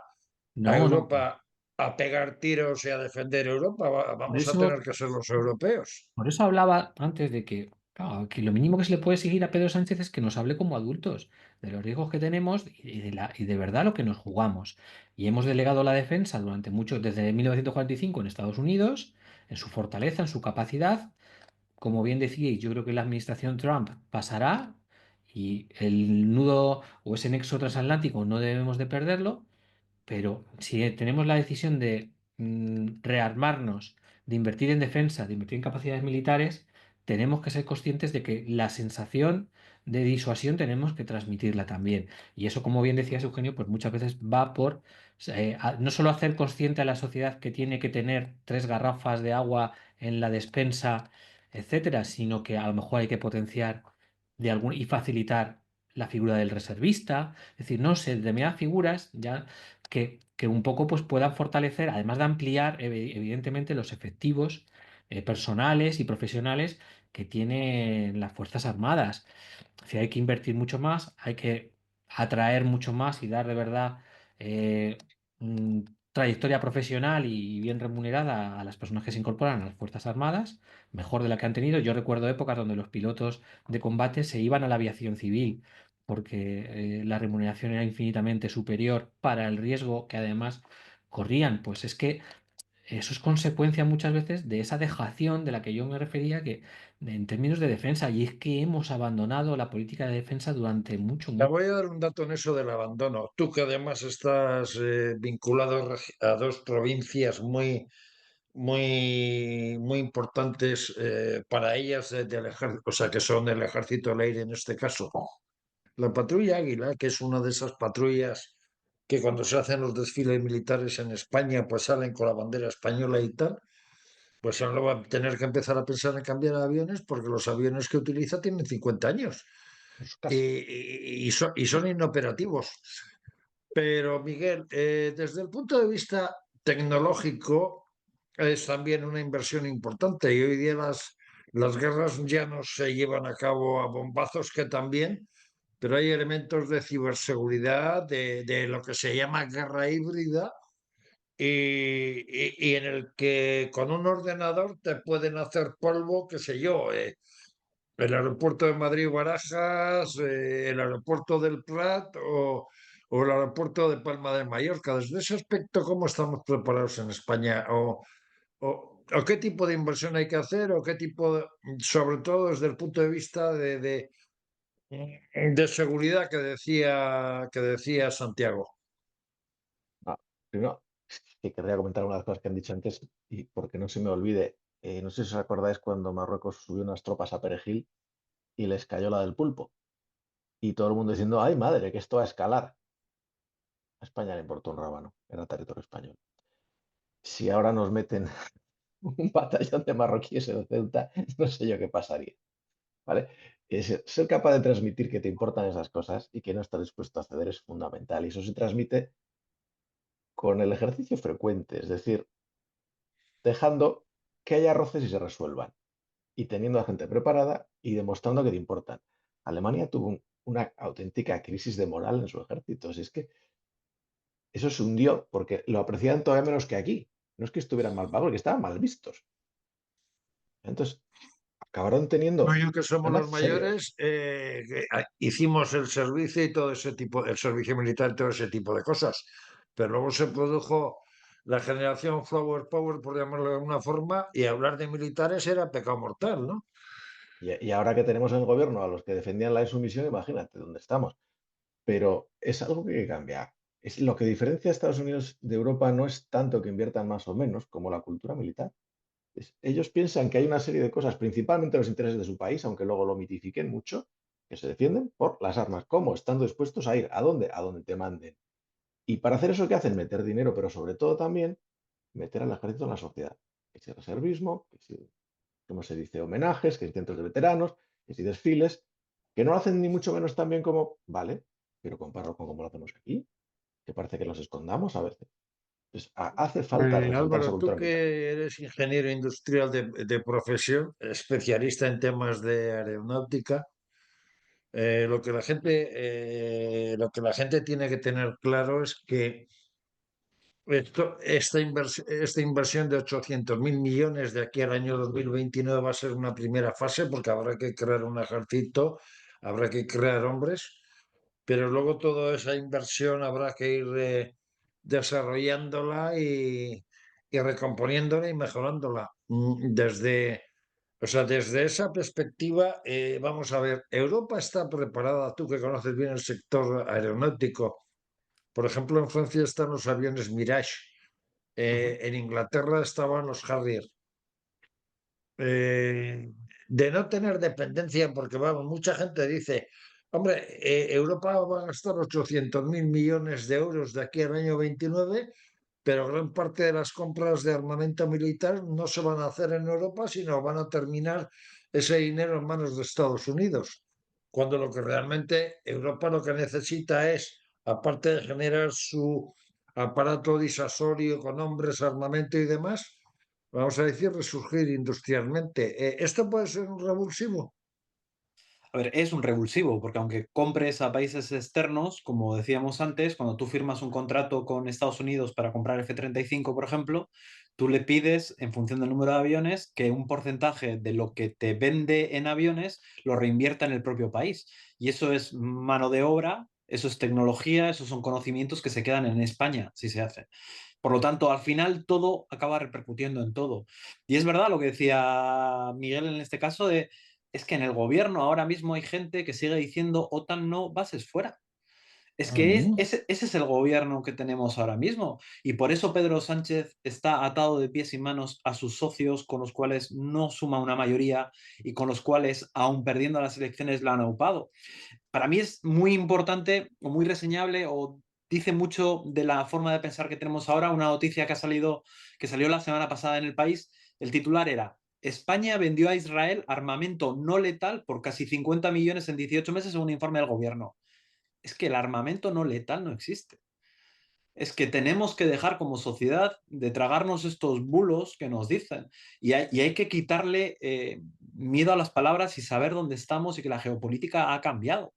no, no. Europa a pegar tiros y a defender Europa. Por Vamos a tener eso que ser los europeos. Por eso hablaba antes de que, claro, que lo mínimo que se le puede exigir a Pedro Sánchez es que nos hable como adultos de los riesgos que tenemos y de verdad lo que nos jugamos. Y hemos delegado la defensa durante mucho, desde 1945 en Estados Unidos, en su fortaleza, en su capacidad. Como bien decíais, yo creo que la administración Trump pasará y el nudo o ese nexo transatlántico no debemos de perderlo. Pero si tenemos la decisión de rearmarnos, de invertir en defensa, de invertir en capacidades militares, tenemos que ser conscientes de que la sensación de disuasión tenemos que transmitirla también. Y eso, como bien decías, Eugenio, pues muchas veces va por no solo hacer consciente a la sociedad que tiene que tener 3 garrafas de agua en la despensa, etcétera, sino que a lo mejor hay que potenciar y facilitar la figura del reservista. Es decir, no sé, determinadas figuras ya que un poco pues, puedan fortalecer, además de ampliar evidentemente los efectivos personales y profesionales que tienen las Fuerzas Armadas. Si hay que invertir mucho más, hay que atraer mucho más y dar de verdad eh, mm, trayectoria profesional y bien remunerada a las personas que se incorporan a las Fuerzas Armadas, mejor de la que han tenido. Yo recuerdo épocas donde los pilotos de combate se iban a la aviación civil porque la remuneración era infinitamente superior para el riesgo que además corrían. Pues es que eso es consecuencia muchas veces de esa dejación de la que yo me refería que en términos de defensa, y es que hemos abandonado la política de defensa durante mucho, Te mucho. voy a dar un dato en eso del abandono. Tú que además estás vinculado a dos provincias muy importantes para ellas del ejército, o sea, que son el Ejército del Aire en este caso. La patrulla Águila, que es una de esas patrullas que cuando se hacen los desfiles militares en España, pues salen con la bandera española y tal, pues ahora va a tener que empezar a pensar en cambiar aviones porque los aviones que utiliza tienen 50 años En su casa. y son inoperativos. Pero Miguel, desde el punto de vista tecnológico, es también una inversión importante y hoy día las guerras ya no se llevan a cabo a bombazos que también, pero hay elementos de ciberseguridad, de lo que se llama guerra híbrida, y en el que con un ordenador te pueden hacer polvo, qué sé yo, el aeropuerto de Madrid-Barajas, el aeropuerto del Prat o el aeropuerto de Palma de Mallorca. Desde ese aspecto, ¿cómo estamos preparados en España? ¿O qué tipo de inversión hay que hacer? ¿O qué tipo, sobre todo desde el punto de vista de seguridad que decía Santiago? Ah, primero, es que querría comentar una de las cosas que han dicho antes y porque no se me olvide. No sé si os acordáis cuando Marruecos subió unas tropas a Perejil y les cayó la del pulpo. Y todo el mundo diciendo, ay madre, que esto va a escalar. A España le importó un rábano, era territorio español. Si ahora nos meten un batallón de marroquíes en Ceuta, no sé yo qué pasaría. ¿Vale? Ser capaz de transmitir que te importan esas cosas y que no estás dispuesto a ceder es fundamental. Y eso se transmite con el ejercicio frecuente, es decir, dejando que haya roces y se resuelvan, y teniendo a la gente preparada y demostrando que te importan. Alemania tuvo una auténtica crisis de moral en su ejército. Si es que eso se hundió porque lo apreciaban todavía menos que aquí. No es que estuvieran mal pagos, que estaban mal vistos. Entonces, acabaron No, teniendo yo que somos los problemas mayores, serios. hicimos el servicio y todo ese tipo, el servicio militar y todo ese tipo de cosas. Pero luego se produjo la generación Flower Power, por llamarlo de alguna forma, y hablar de militares era pecado mortal, ¿no? Y ahora que tenemos en el gobierno a los que defendían la insumisión, imagínate dónde estamos. Pero es algo que hay que cambiar. Es, lo que diferencia a Estados Unidos de Europa no es tanto que inviertan más o menos como la cultura militar. Ellos piensan que hay una serie de cosas, principalmente los intereses de su país, aunque luego lo mitifiquen mucho, que se defienden por las armas. ¿Cómo? Estando dispuestos a ir. ¿A dónde? A donde te manden. Y para hacer eso, ¿qué hacen? Meter dinero, pero sobre todo también meter al ejército en la sociedad. Que si reservismo, que si, ¿cómo se dice? Homenajes, que si centros de veteranos, que si desfiles, que no lo hacen ni mucho menos tan bien como, vale, pero comparo con cómo lo hacemos aquí, que parece que los escondamos a veces. Entonces, hace falta resaltar esa Álvaro, tú cultura militar. que eres ingeniero industrial de profesión, especialista en temas de aeronáutica, lo que la gente tiene que tener claro es que esta inversión de 800.000 millones de aquí al año 2029 va a ser una primera fase porque habrá que crear un ejército, habrá que crear hombres, pero luego toda esa inversión habrá que ir desarrollándola y recomponiéndola y mejorándola. Desde esa perspectiva, vamos a ver, Europa está preparada, tú que conoces bien el sector aeronáutico. Por ejemplo, en Francia están los aviones Mirage, Ujú. en Inglaterra estaban los Harrier. Eh, de no tener dependencia, porque vamos, mucha gente dice, hombre, Europa va a gastar 800.000 millones de euros de aquí al año 29, pero gran parte de las compras de armamento militar no se van a hacer en Europa, sino van a terminar ese dinero en manos de Estados Unidos. Cuando lo que realmente Europa lo que necesita es, aparte de generar su aparato disuasorio con hombres, armamento y demás, vamos a decir, resurgir industrialmente. ¿Esto puede ser un revulsivo? A ver, es un revulsivo, porque aunque compres a países externos, como decíamos antes, cuando tú firmas un contrato con Estados Unidos para comprar F-35, por ejemplo, tú le pides, en función del número de aviones, que un porcentaje de lo que te vende en aviones lo reinvierta en el propio país. Y eso es mano de obra, eso es tecnología, esos son conocimientos que se quedan en España, si se hace. Por lo tanto, al final todo acaba repercutiendo en todo. Y es verdad lo que decía Miguel en este caso de es que en el gobierno ahora mismo hay gente que sigue diciendo OTAN no, bases fuera. Es que Mm. ese es el gobierno que tenemos ahora mismo. Y por eso Pedro Sánchez está atado de pies y manos a sus socios, con los cuales no suma una mayoría y con los cuales, aun perdiendo las elecciones, la han aupado. Para mí es muy importante o muy reseñable o dice mucho de la forma de pensar que tenemos ahora una noticia que salió la semana pasada en El País. El titular era: España vendió a Israel armamento no letal por casi 50 millones en 18 meses, según un informe del gobierno. Es que el armamento no letal no existe. Es que tenemos que dejar como sociedad de tragarnos estos bulos que nos dicen y hay que quitarle miedo a las palabras y saber dónde estamos y que la geopolítica ha cambiado.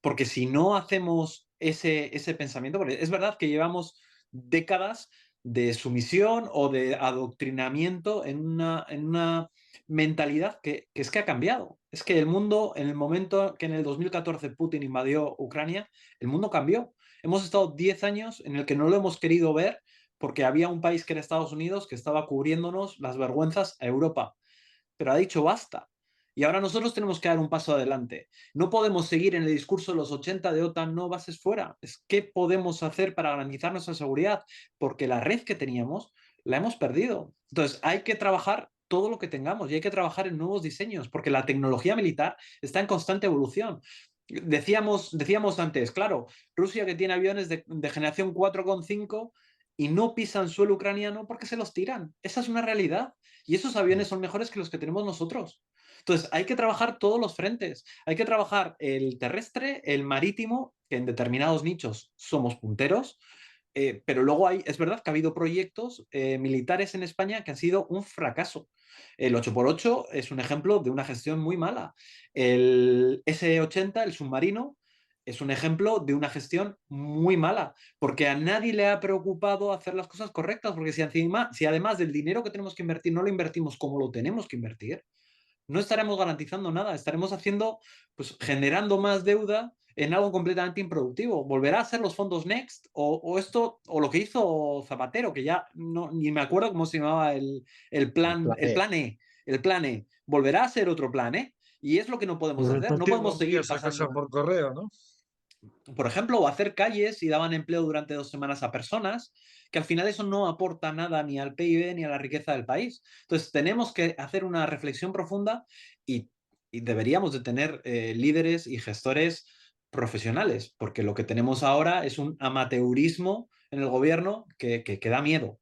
Porque si no hacemos ese pensamiento, porque es verdad que llevamos décadas de sumisión o de adoctrinamiento en una mentalidad que es que ha cambiado. Es que el mundo, en el momento que en el 2014 Putin invadió Ucrania, el mundo cambió. Hemos estado 10 años en el que no lo hemos querido ver porque había un país que era Estados Unidos que estaba cubriéndonos las vergüenzas a Europa, pero ha dicho basta. Y ahora nosotros tenemos que dar un paso adelante. No podemos seguir en el discurso de los 80 de OTAN, no bases fuera. Es qué podemos hacer para garantizar nuestra seguridad, porque la red que teníamos la hemos perdido. Entonces hay que trabajar todo lo que tengamos y hay que trabajar en nuevos diseños, porque la tecnología militar está en constante evolución. Decíamos antes, claro, Rusia que tiene aviones de generación 4,5 y no pisan suelo ucraniano porque se los tiran. Esa es una realidad. Y esos aviones son mejores que los que tenemos nosotros. Entonces, hay que trabajar todos los frentes. Hay que trabajar el terrestre, el marítimo, que en determinados nichos somos punteros, pero luego es verdad que ha habido proyectos militares en España que han sido un fracaso. El 8x8 es un ejemplo de una gestión muy mala. El S-80, el submarino, es un ejemplo de una gestión muy mala, porque a nadie le ha preocupado hacer las cosas correctas, porque si además del dinero que tenemos que invertir no lo invertimos como lo tenemos que invertir, no estaremos garantizando nada, estaremos haciendo, pues generando más deuda en algo completamente improductivo. ¿Volverá a ser los fondos Next o esto, o lo que hizo Zapatero, que ya no, ni me acuerdo cómo se llamaba el plan E? ¿Volverá a ser otro plan E? Y es lo que no podemos hacer, no Repartir podemos seguir bombillas a casa pasando, por correo, ¿no? por ejemplo, o hacer calles y daban empleo durante 2 semanas a personas, que al final eso no aporta nada ni al PIB ni a la riqueza del país. Entonces, tenemos que hacer una reflexión profunda y, y deberíamos de tener líderes y gestores profesionales, porque lo que tenemos ahora es un amateurismo en el gobierno que da miedo.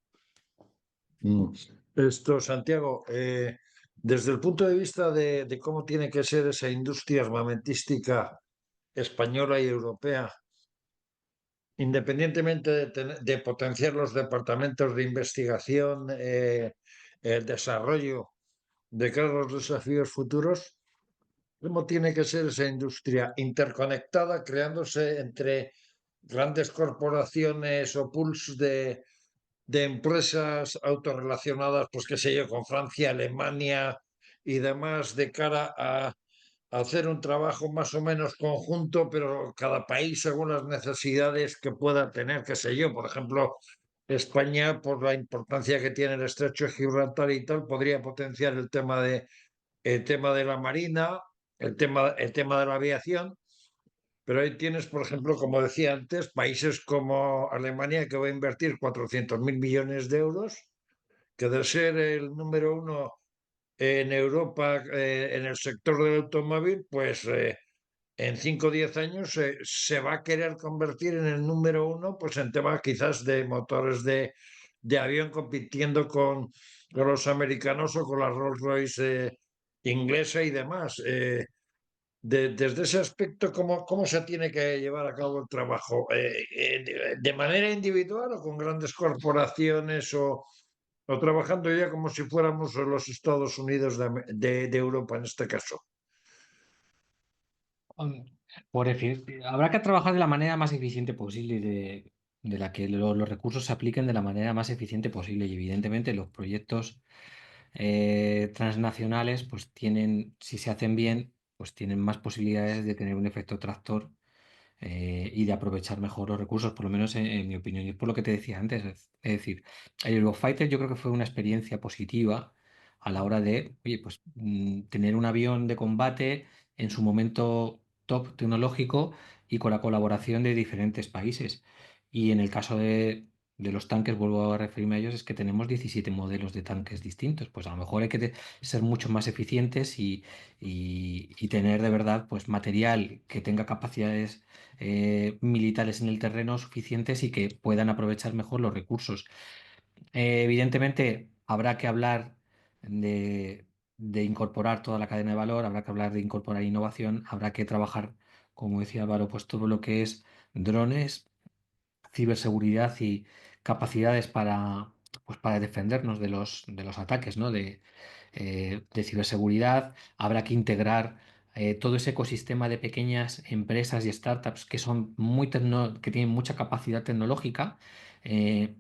Esto, Santiago, desde el punto de vista de cómo tiene que ser esa industria armamentística española y europea, independientemente de potenciar los departamentos de investigación, el desarrollo de cara a los desafíos futuros, ¿cómo tiene que ser esa industria interconectada, creándose entre grandes corporaciones o pools de empresas autorrelacionadas, pues qué sé yo, con Francia, Alemania y demás, de cara a hacer un trabajo más o menos conjunto, pero cada país según las necesidades que pueda tener, qué sé yo, por ejemplo, España, por la importancia que tiene el estrecho de Gibraltar y tal, podría potenciar el tema de la marina, el tema de la aviación, pero ahí tienes, por ejemplo, como decía antes, países como Alemania que va a invertir 400.000 millones de euros, que de ser el número uno en Europa en el sector del automóvil, pues en 5 o 10 años se va a querer convertir en el número uno, pues en temas quizás de motores de avión compitiendo con los americanos o con la Rolls-Royce inglesa y demás. Desde ese aspecto, ¿cómo se tiene que llevar a cabo el trabajo? ¿De manera individual o con grandes corporaciones o trabajando ya como si fuéramos los Estados Unidos de Europa en este caso? Um, Habrá que trabajar de la manera más eficiente posible, de la que los recursos se apliquen de la manera más eficiente posible. Y evidentemente los proyectos transnacionales, pues tienen, si se hacen bien, pues tienen más posibilidades de tener un efecto tractor y de aprovechar mejor los recursos, por lo menos en mi opinión. Y es por lo que te decía antes. Es decir, el Eurofighter yo creo que fue una experiencia positiva a la hora de, oye, pues tener un avión de combate en su momento top tecnológico y con la colaboración de diferentes países. Y en el caso de los tanques, vuelvo a referirme a ellos, es que tenemos 17 modelos de tanques distintos. Pues a lo mejor hay que ser mucho más eficientes y tener de verdad pues material que tenga capacidades militares en el terreno suficientes y que puedan aprovechar mejor los recursos. Evidentemente, habrá que hablar de incorporar toda la cadena de valor, habrá que hablar de incorporar innovación, habrá que trabajar, como decía Álvaro, pues todo lo que es drones, ciberseguridad y capacidades pues para defendernos de los ataques, ¿no? De ciberseguridad. Habrá que integrar todo ese ecosistema de pequeñas empresas y startups que son que tienen mucha capacidad tecnológica, sobre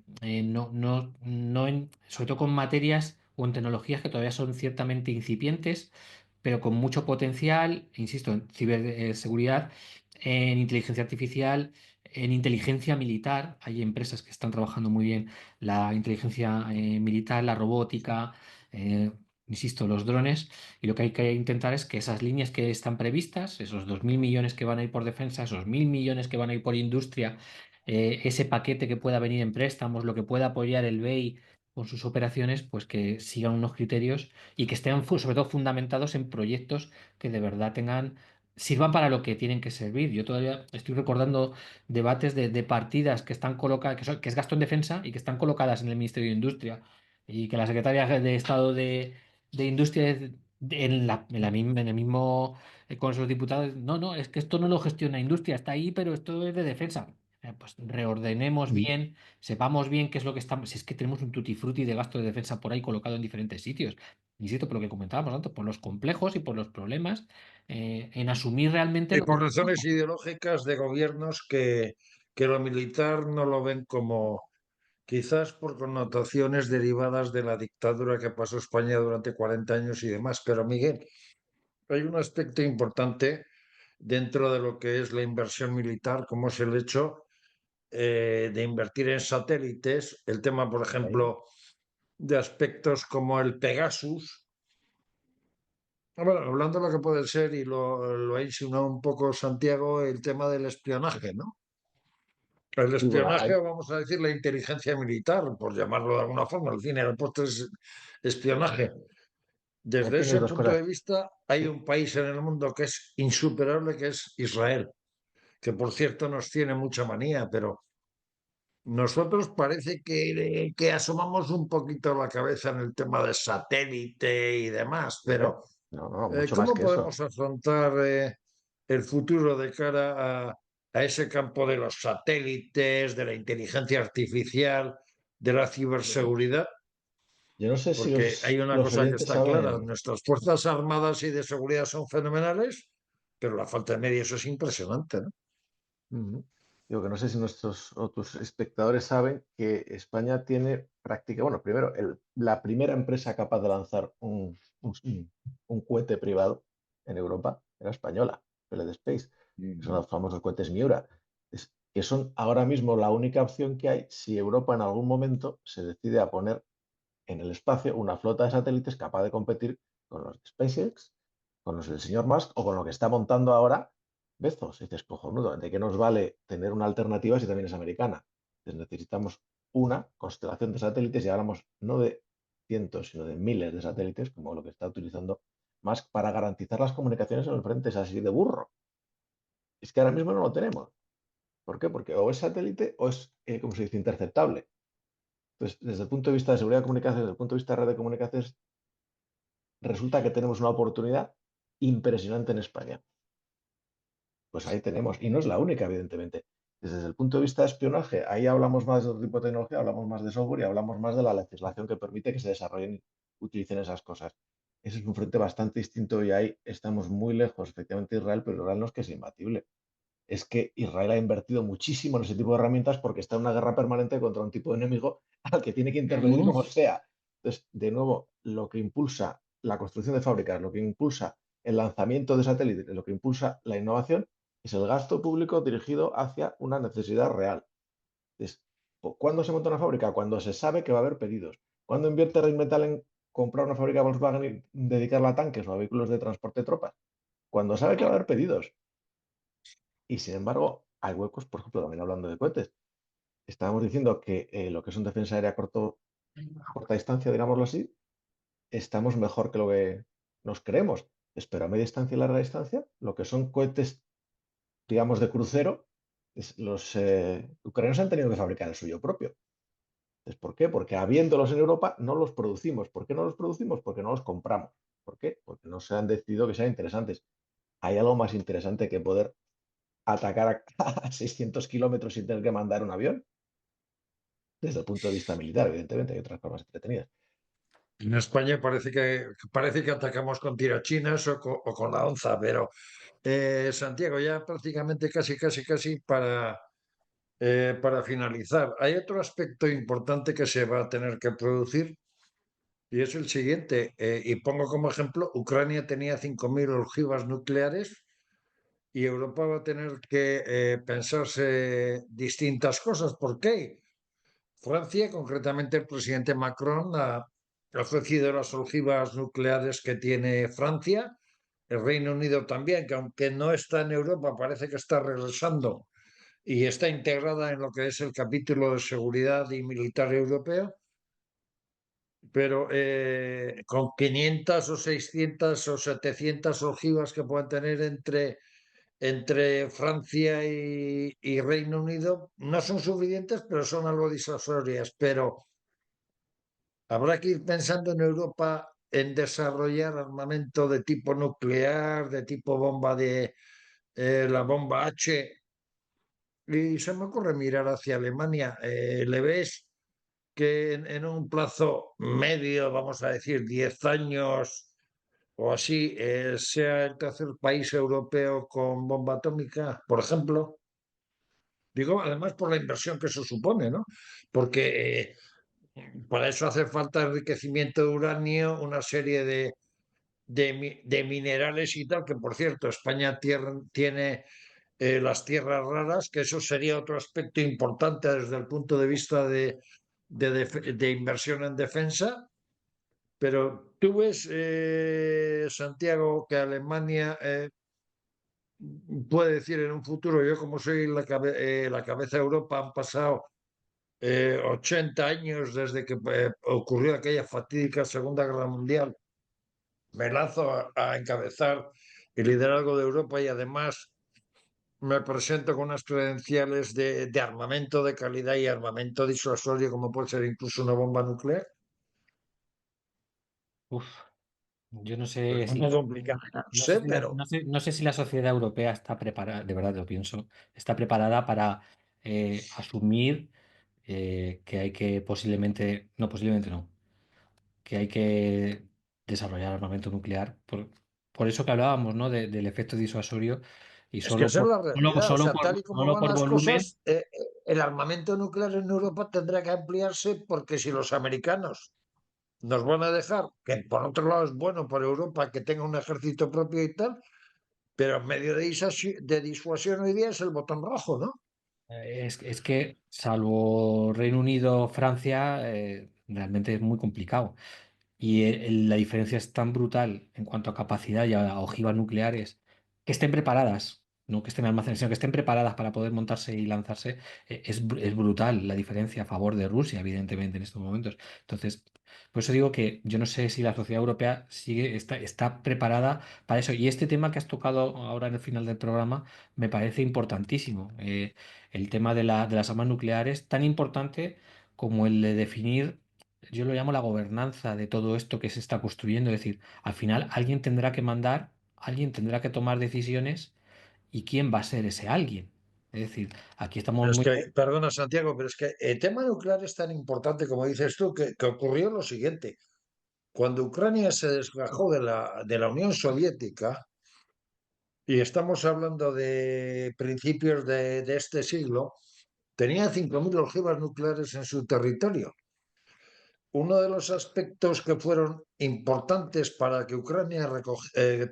todo con materias o en tecnologías que todavía son ciertamente incipientes, pero con mucho potencial, insisto, en ciberseguridad, en inteligencia artificial, en inteligencia militar. Hay empresas que están trabajando muy bien la inteligencia militar, la robótica, insisto, los drones. Y lo que hay que intentar es que esas líneas que están previstas, esos 2.000 millones que van a ir por defensa, esos 1.000 millones que van a ir por industria, ese paquete que pueda venir en préstamos, lo que pueda apoyar el BEI con sus operaciones, pues que sigan unos criterios y que estén sobre todo fundamentados en proyectos que de verdad sirvan para lo que tienen que servir. Yo todavía estoy recordando debates de partidas que están colocadas, que es gasto en defensa y que están colocadas en el Ministerio de Industria y que la secretaria de Estado de Industria en el mismo Congreso de los Diputados, no, no, es que esto no lo gestiona Industria, está ahí, pero esto es de defensa. Pues reordenemos bien, sepamos bien qué es lo que estamos. Si es que tenemos un tutti frutti de gasto de defensa por ahí colocado en diferentes sitios. Insisto, por lo que comentábamos antes, por los complejos y por los problemas, en asumir realmente Y lo que por razones tenemos. ideológicas de gobiernos que lo militar no lo ven como, quizás por connotaciones derivadas de la dictadura que pasó España durante 40 años y demás. Pero Miguel, hay un aspecto importante dentro de lo que es la inversión militar, como es el hecho de invertir en satélites, el tema, por Ahí. ejemplo, de aspectos como el Pegasus. Bueno, hablando de lo que puede ser, y lo ha insinuado un poco Santiago, el tema del espionaje, ¿no? El Sí, bueno, espionaje, o vamos a decir la inteligencia militar, por llamarlo de alguna forma, al fin y al postre es espionaje. ahí Desde tienes ese dos punto cosas. de vista, hay Sí, un país en el mundo que es insuperable, que es Israel, que por cierto nos tiene mucha manía, pero nosotros parece que asomamos un poquito la cabeza en el tema de satélite y demás, hombre, pero no, no, mucho más ¿cómo que eso. podemos afrontar el futuro de cara a ese campo de los satélites, de la inteligencia artificial, de la ciberseguridad? Yo no sé si Porque hay una los cosa que oyentes está clara, saben. nuestras fuerzas armadas y de seguridad son fenomenales, pero la falta de medios es impresionante, ¿no? Ujú. Digo que no sé si nuestros o tus espectadores saben que España tiene práctica, bueno, primero, la primera empresa capaz de lanzar un cohete privado en Europa era española, Peled Space, que son los famosos cohetes Miura, que son ahora mismo la única opción que hay si Europa en algún momento se decide a poner en el espacio una flota de satélites capaz de competir con los de SpaceX, con los del señor Musk o con lo que está montando ahora Bezos. Y dices, cojonudo, ¿de qué nos vale tener una alternativa si también es americana? Entonces necesitamos una constelación de satélites y hablamos no de cientos, sino de miles de satélites, como lo que está utilizando Musk para garantizar las comunicaciones en el frente. Es así de burro. Es que ahora mismo no lo tenemos. ¿Por qué? Porque o es satélite o es, como se dice, interceptable. Entonces, desde el punto de vista de seguridad de comunicaciones, desde el punto de vista de red de comunicaciones, resulta que tenemos una oportunidad impresionante en España. Pues ahí tenemos, y no es la única, evidentemente. Desde el punto de vista de espionaje, ahí hablamos más de otro tipo de tecnología, hablamos más de software y hablamos más de la legislación que permite que se desarrollen y utilicen esas cosas. Ese es un frente bastante distinto y ahí estamos muy lejos, efectivamente, de Israel, pero Israel no es que sea imbatible. Es que Israel ha invertido muchísimo en ese tipo de herramientas porque está en una guerra permanente contra un tipo de enemigo al que tiene que intervenir como sea. Entonces, de nuevo, lo que impulsa la construcción de fábricas, lo que impulsa el lanzamiento de satélites, lo que impulsa la innovación, es el gasto público dirigido hacia una necesidad real. Entonces, ¿cuándo se monta una fábrica? Cuando se sabe que va a haber pedidos. ¿Cuándo invierte Rheinmetall en comprar una fábrica Volkswagen y dedicarla a tanques o a vehículos de transporte de tropas? Cuando sabe que va a haber pedidos. Y sin embargo, hay huecos, por ejemplo, también hablando de cohetes. Estábamos diciendo que lo que es un defensa aérea a corta distancia, digámoslo así, estamos mejor que lo que nos creemos. Pero a media distancia y larga distancia, lo que son cohetes, digamos, de crucero, los ucranianos han tenido que fabricar el suyo propio. Entonces, ¿por qué? Porque habiéndolos en Europa no los producimos. ¿Por qué no los producimos? Porque no los compramos. ¿Por qué? Porque no se han decidido que sean interesantes. Hay algo más interesante que poder atacar a 600 kilómetros sin tener que mandar un avión, desde el punto de vista militar, evidentemente, hay otras formas entretenidas. En España parece que atacamos con tirachinas o con la onza, pero Santiago, ya prácticamente casi para finalizar. Hay otro aspecto importante que se va a tener que producir y es el siguiente. Y pongo como ejemplo, Ucrania tenía 5.000 ojivas nucleares y Europa va a tener que pensarse distintas cosas. ¿Por qué? Francia, concretamente el presidente Macron, ha ofrecido las ojivas nucleares que tiene Francia. El Reino Unido también, que aunque no está en Europa, parece que está regresando y está integrada en lo que es el capítulo de seguridad y militar europeo, pero con 500 o 600 o 700 ojivas que puedan tener entre Francia y Reino Unido, no son suficientes, pero son algo disuasorias. Pero habrá que ir pensando en Europa en desarrollar armamento de tipo nuclear, de tipo bomba la bomba H. Y se me ocurre mirar hacia Alemania. ¿Le ves que en un plazo medio, vamos a decir 10 años o así, sea el tercer país europeo con bomba atómica, por ejemplo? Digo, además por la inversión que eso supone, ¿no? Porque para eso hace falta enriquecimiento de uranio, una serie de minerales y tal, que por cierto, España tiene las tierras raras, que eso sería otro aspecto importante desde el punto de vista de inversión en defensa. Pero tú ves, Santiago, que Alemania puede decir en un futuro, yo como soy la cabeza de Europa, han pasado 80 años desde que ocurrió aquella fatídica Segunda Guerra Mundial, me lanzo a encabezar el liderazgo de Europa y además me presento con unas credenciales de armamento de calidad y armamento disuasorio, como puede ser incluso una bomba nuclear. Uf, yo no Es sé muy si, complicado, no no sé sé, si la, pero no sé si la sociedad europea está preparada, de verdad lo pienso, está preparada para asumir que hay que posiblemente no, que hay que desarrollar armamento nuclear. Por eso que hablábamos, ¿no? Del efecto disuasorio y es que esa es la realidad. O sea, tal y como solo van por las volumen. cosas, el armamento nuclear en Europa tendrá que ampliarse porque si los americanos nos van a dejar, que por otro lado es bueno para Europa que tenga un ejército propio y tal, pero en medio de disuasión hoy día es el botón rojo, ¿no? Es que, salvo Reino Unido, Francia, realmente es muy complicado. Y la diferencia es tan brutal en cuanto a capacidad y a ojivas nucleares, que estén preparadas, no que estén almacenadas, sino que estén preparadas para poder montarse y lanzarse, es brutal la diferencia a favor de Rusia, evidentemente, en estos momentos. Entonces, por eso digo que yo no sé si la sociedad europea está preparada para eso. Y este tema que has tocado ahora en el final del programa me parece importantísimo. El tema de las armas nucleares, tan importante como el de definir, yo lo llamo la gobernanza de todo esto que se está construyendo. Es decir, al final alguien tendrá que mandar, alguien tendrá que tomar decisiones y quién va a ser ese alguien. Es decir, aquí estamos Pero es muy... que, perdona Santiago, pero es que el tema nuclear es tan importante como dices tú, que ocurrió lo siguiente. Cuando Ucrania se desgajó de la Unión Soviética, y estamos hablando de principios de este siglo, tenía 5.000 ojivas nucleares en su territorio. Uno de los aspectos que fueron importantes para que Ucrania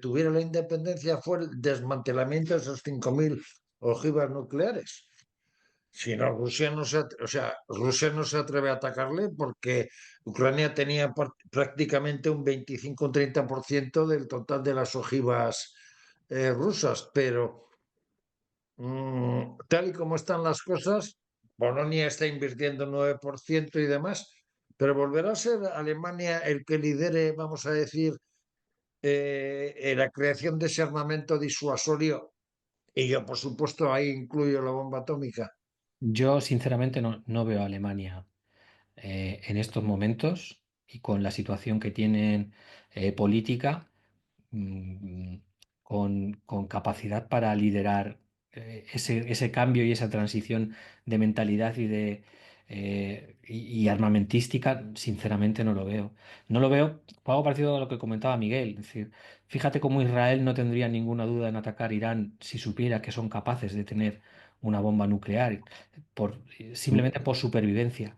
tuviera la independencia fue el desmantelamiento de esos 5.000 ojivas nucleares. Si no, Rusia no se atreve a atacarle porque Ucrania tenía prácticamente un 25 o 30% del total de las ojivas rusas, pero tal y como están las cosas, Polonia está invirtiendo un 9% y demás, pero volverá a ser Alemania el que lidere, vamos a decir, la creación de ese armamento disuasorio. Y yo, por supuesto, ahí incluyo la bomba atómica. Yo, sinceramente, no veo a Alemania en estos momentos y con la situación que tienen política, mm, con capacidad para liderar ese cambio y esa transición de mentalidad y de y armamentística, sinceramente no lo veo. No lo veo, algo parecido a lo que comentaba Miguel. Es decir, fíjate cómo Israel no tendría ninguna duda en atacar Irán si supiera que son capaces de tener una bomba nuclear, simplemente por supervivencia.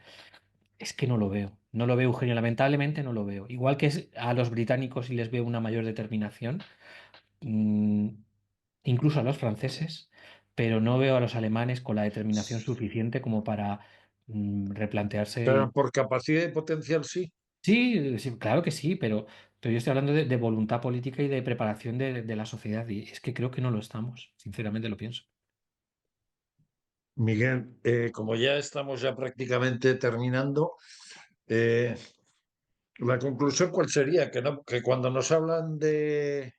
Es que no lo veo. No lo veo, Eugenio. Lamentablemente no lo veo. Igual que a los británicos sí les veo una mayor determinación, mm, incluso a los franceses, pero no veo a los alemanes con la determinación suficiente como para replantearse Pero por capacidad y potencial sí. Sí, sí, claro que sí, pero yo estoy hablando de voluntad política y de preparación de la sociedad, y es que creo que no lo estamos, sinceramente lo pienso. Miguel, como ya estamos ya prácticamente terminando, eh, la conclusión ¿cuál sería? Que, no, que cuando nos hablan de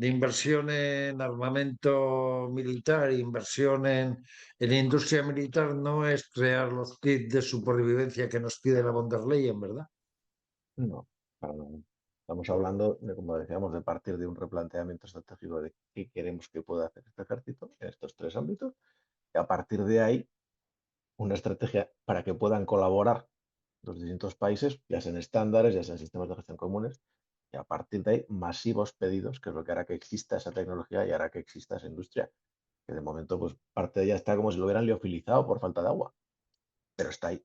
inversión en armamento militar, inversión en industria militar, no es crear los kits de supervivencia que nos pide la von der Leyen, ¿verdad? No, para nada. Estamos hablando de, como decíamos, de partir de un replanteamiento estratégico de qué queremos que pueda hacer este ejército en estos tres ámbitos, y a partir de ahí una estrategia para que puedan colaborar los distintos países, ya sean estándares, ya sean sistemas de gestión comunes, y a partir de ahí masivos pedidos, que es lo que hará que exista esa tecnología y hará que exista esa industria, que de momento pues parte de ella está como si lo hubieran liofilizado por falta de agua, pero está ahí.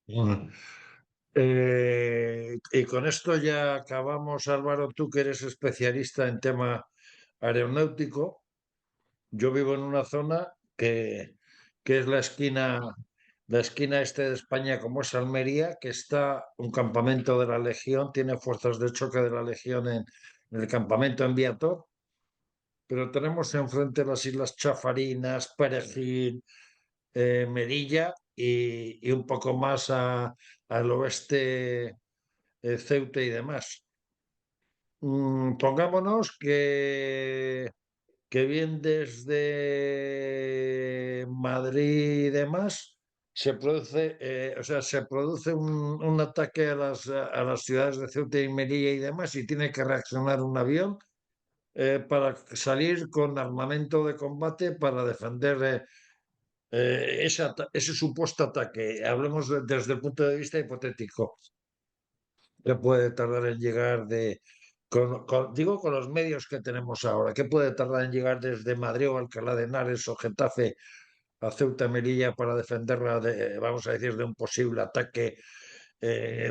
Mm. Y con esto ya acabamos, Álvaro, tú que eres especialista en tema aeronáutico. Yo vivo en una zona que es la esquina este de España, como es Almería, que está un campamento de la Legión, tiene fuerzas de choque de la Legión en el campamento en Viator, pero tenemos enfrente las islas Chafarinas, Perejil, Melilla y un poco más al oeste, Ceuta y demás. Pongámonos que bien desde Madrid y demás se produce, o sea, se produce un ataque a las ciudades de Ceuta y Melilla y demás y tiene que reaccionar un avión para salir con armamento de combate para defender ese supuesto ataque. Hablemos desde el punto de vista hipotético. ¿Qué puede tardar en llegar digo, con los medios que tenemos ahora, qué puede tardar en llegar desde Madrid o Alcalá de Henares o Getafe a Ceuta y Melilla para defenderla vamos a decir, de un posible ataque,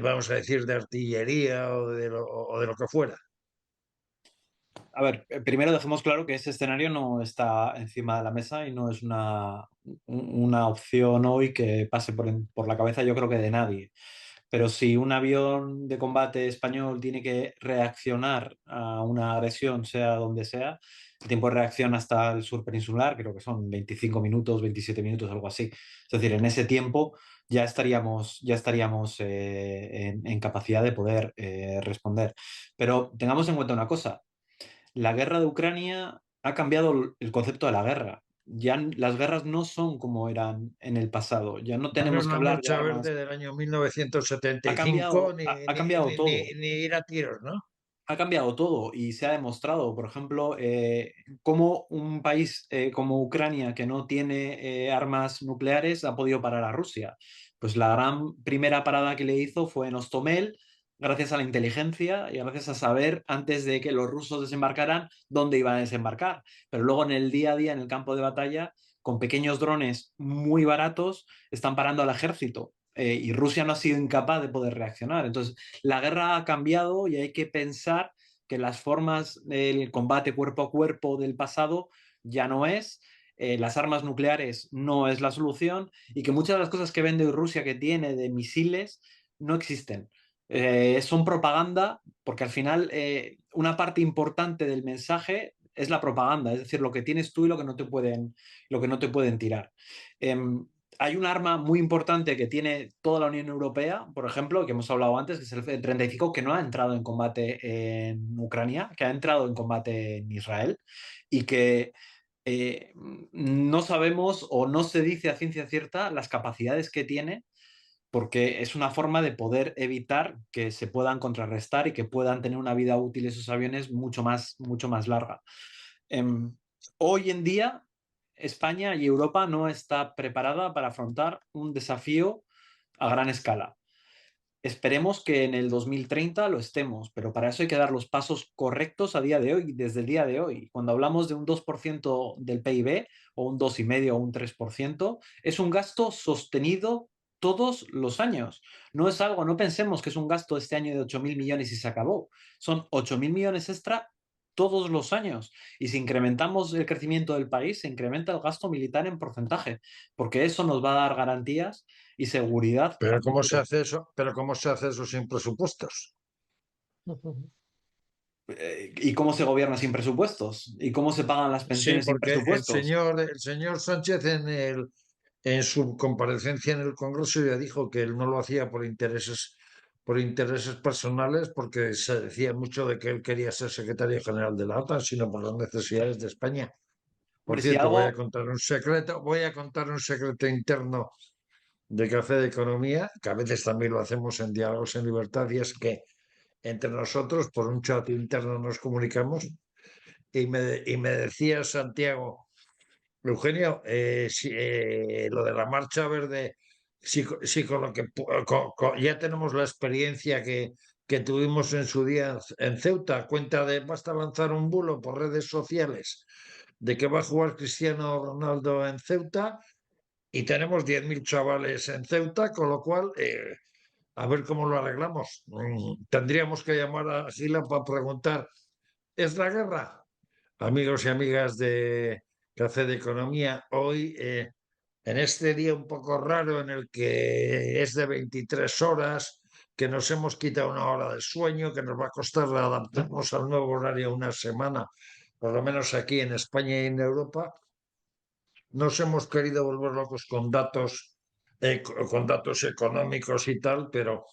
vamos a decir, de artillería o de lo que fuera? A ver, primero dejemos claro que ese escenario no está encima de la mesa y no es una opción hoy que pase por la cabeza, yo creo que de nadie. Pero si un avión de combate español tiene que reaccionar a una agresión, sea donde sea, el tiempo de reacción hasta el sur peninsular creo que son 25 minutos, 27 minutos, algo así. Es decir, en ese tiempo ya estaríamos en capacidad de poder responder. Pero tengamos en cuenta una cosa, la guerra de Ucrania ha cambiado el concepto de la guerra. Ya las guerras no son como eran en el pasado. Ya no Ya no es tenemos que la hablar de marcha armas. verde del año Ha 1975 cambiado, ha cambiado todo. ni ir a tiros, ¿no? Ha cambiado todo y se ha demostrado, por ejemplo, cómo un país como Ucrania, que no tiene armas nucleares, ha podido parar a Rusia. Pues la gran primera parada que le hizo fue en Hostomel, gracias a la inteligencia y gracias a saber, antes de que los rusos desembarcaran, dónde iban a desembarcar. Pero luego en el día a día, en el campo de batalla, con pequeños drones muy baratos, están parando al ejército. Y Rusia no ha sido incapaz de poder reaccionar. Entonces, la guerra ha cambiado y hay que pensar que las formas del combate cuerpo a cuerpo del pasado ya no es, las armas nucleares no es la solución y que muchas de las cosas que vende Rusia que tiene de misiles no existen. Son propaganda porque al final una parte importante del mensaje es la propaganda, es decir, lo que tienes tú y lo que no te pueden tirar. Hay un arma muy importante que tiene toda la Unión Europea, por ejemplo, que hemos hablado antes, que es el F-35, que no ha entrado en combate en Ucrania, que ha entrado en combate en Israel y que no sabemos o no se dice a ciencia cierta las capacidades que tiene, porque es una forma de poder evitar que se puedan contrarrestar y que puedan tener una vida útil esos aviones mucho más larga. Hoy en día España y Europa no está preparada para afrontar un desafío a gran escala. Esperemos que en el 2030 lo estemos, pero para eso hay que dar los pasos correctos a día de hoy, desde el día de hoy. Cuando hablamos de un 2% del PIB, o un 2,5% o un 3%, es un gasto sostenido todos los años. No es algo, no pensemos que es un gasto este año de 8.000 millones y se acabó. Son 8.000 millones extra todos los años. Y si incrementamos el crecimiento del país, se incrementa el gasto militar en porcentaje, porque eso nos va a dar garantías y seguridad. Pero ¿cómo se hace eso? Pero ¿cómo se hace eso sin presupuestos? ¿Y cómo se gobierna sin presupuestos? ¿Y cómo se pagan las Sí, pensiones sin porque presupuestos? el señor Sánchez en su comparecencia en el Congreso ya dijo que él no lo hacía por intereses personales, porque se decía mucho de que él quería ser secretario general de la OTAN, sino por las necesidades de España. Por Hombre, si cierto, voy a algo, contar un secreto interno de Café de Economía, que a veces también lo hacemos en Diálogos en Libertad, y es que entre nosotros, por un chat interno, nos comunicamos, y me decía Santiago, Eugenio, lo de la marcha verde, si con lo que ya tenemos la experiencia que tuvimos en su día en Ceuta, basta lanzar un bulo por redes sociales de que va a jugar Cristiano Ronaldo en Ceuta y tenemos 10.000 chavales en Ceuta, con lo cual, a ver cómo lo arreglamos. Tendríamos que llamar a Gila para preguntar, ¿es la guerra? Amigos y amigas de Café de Economía, hoy, en este día un poco raro en el que es de 23 horas, que nos hemos quitado una hora de sueño, que nos va a costar adaptarnos al nuevo horario una semana, por lo menos aquí en España y en Europa, nos hemos querido volver locos con datos económicos y tal, pero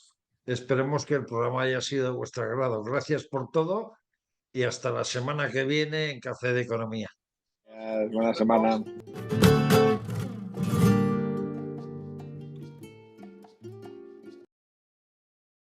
esperemos que el programa haya sido de vuestro agrado. Gracias por todo y hasta la semana que viene en Café de Economía. Buena semana.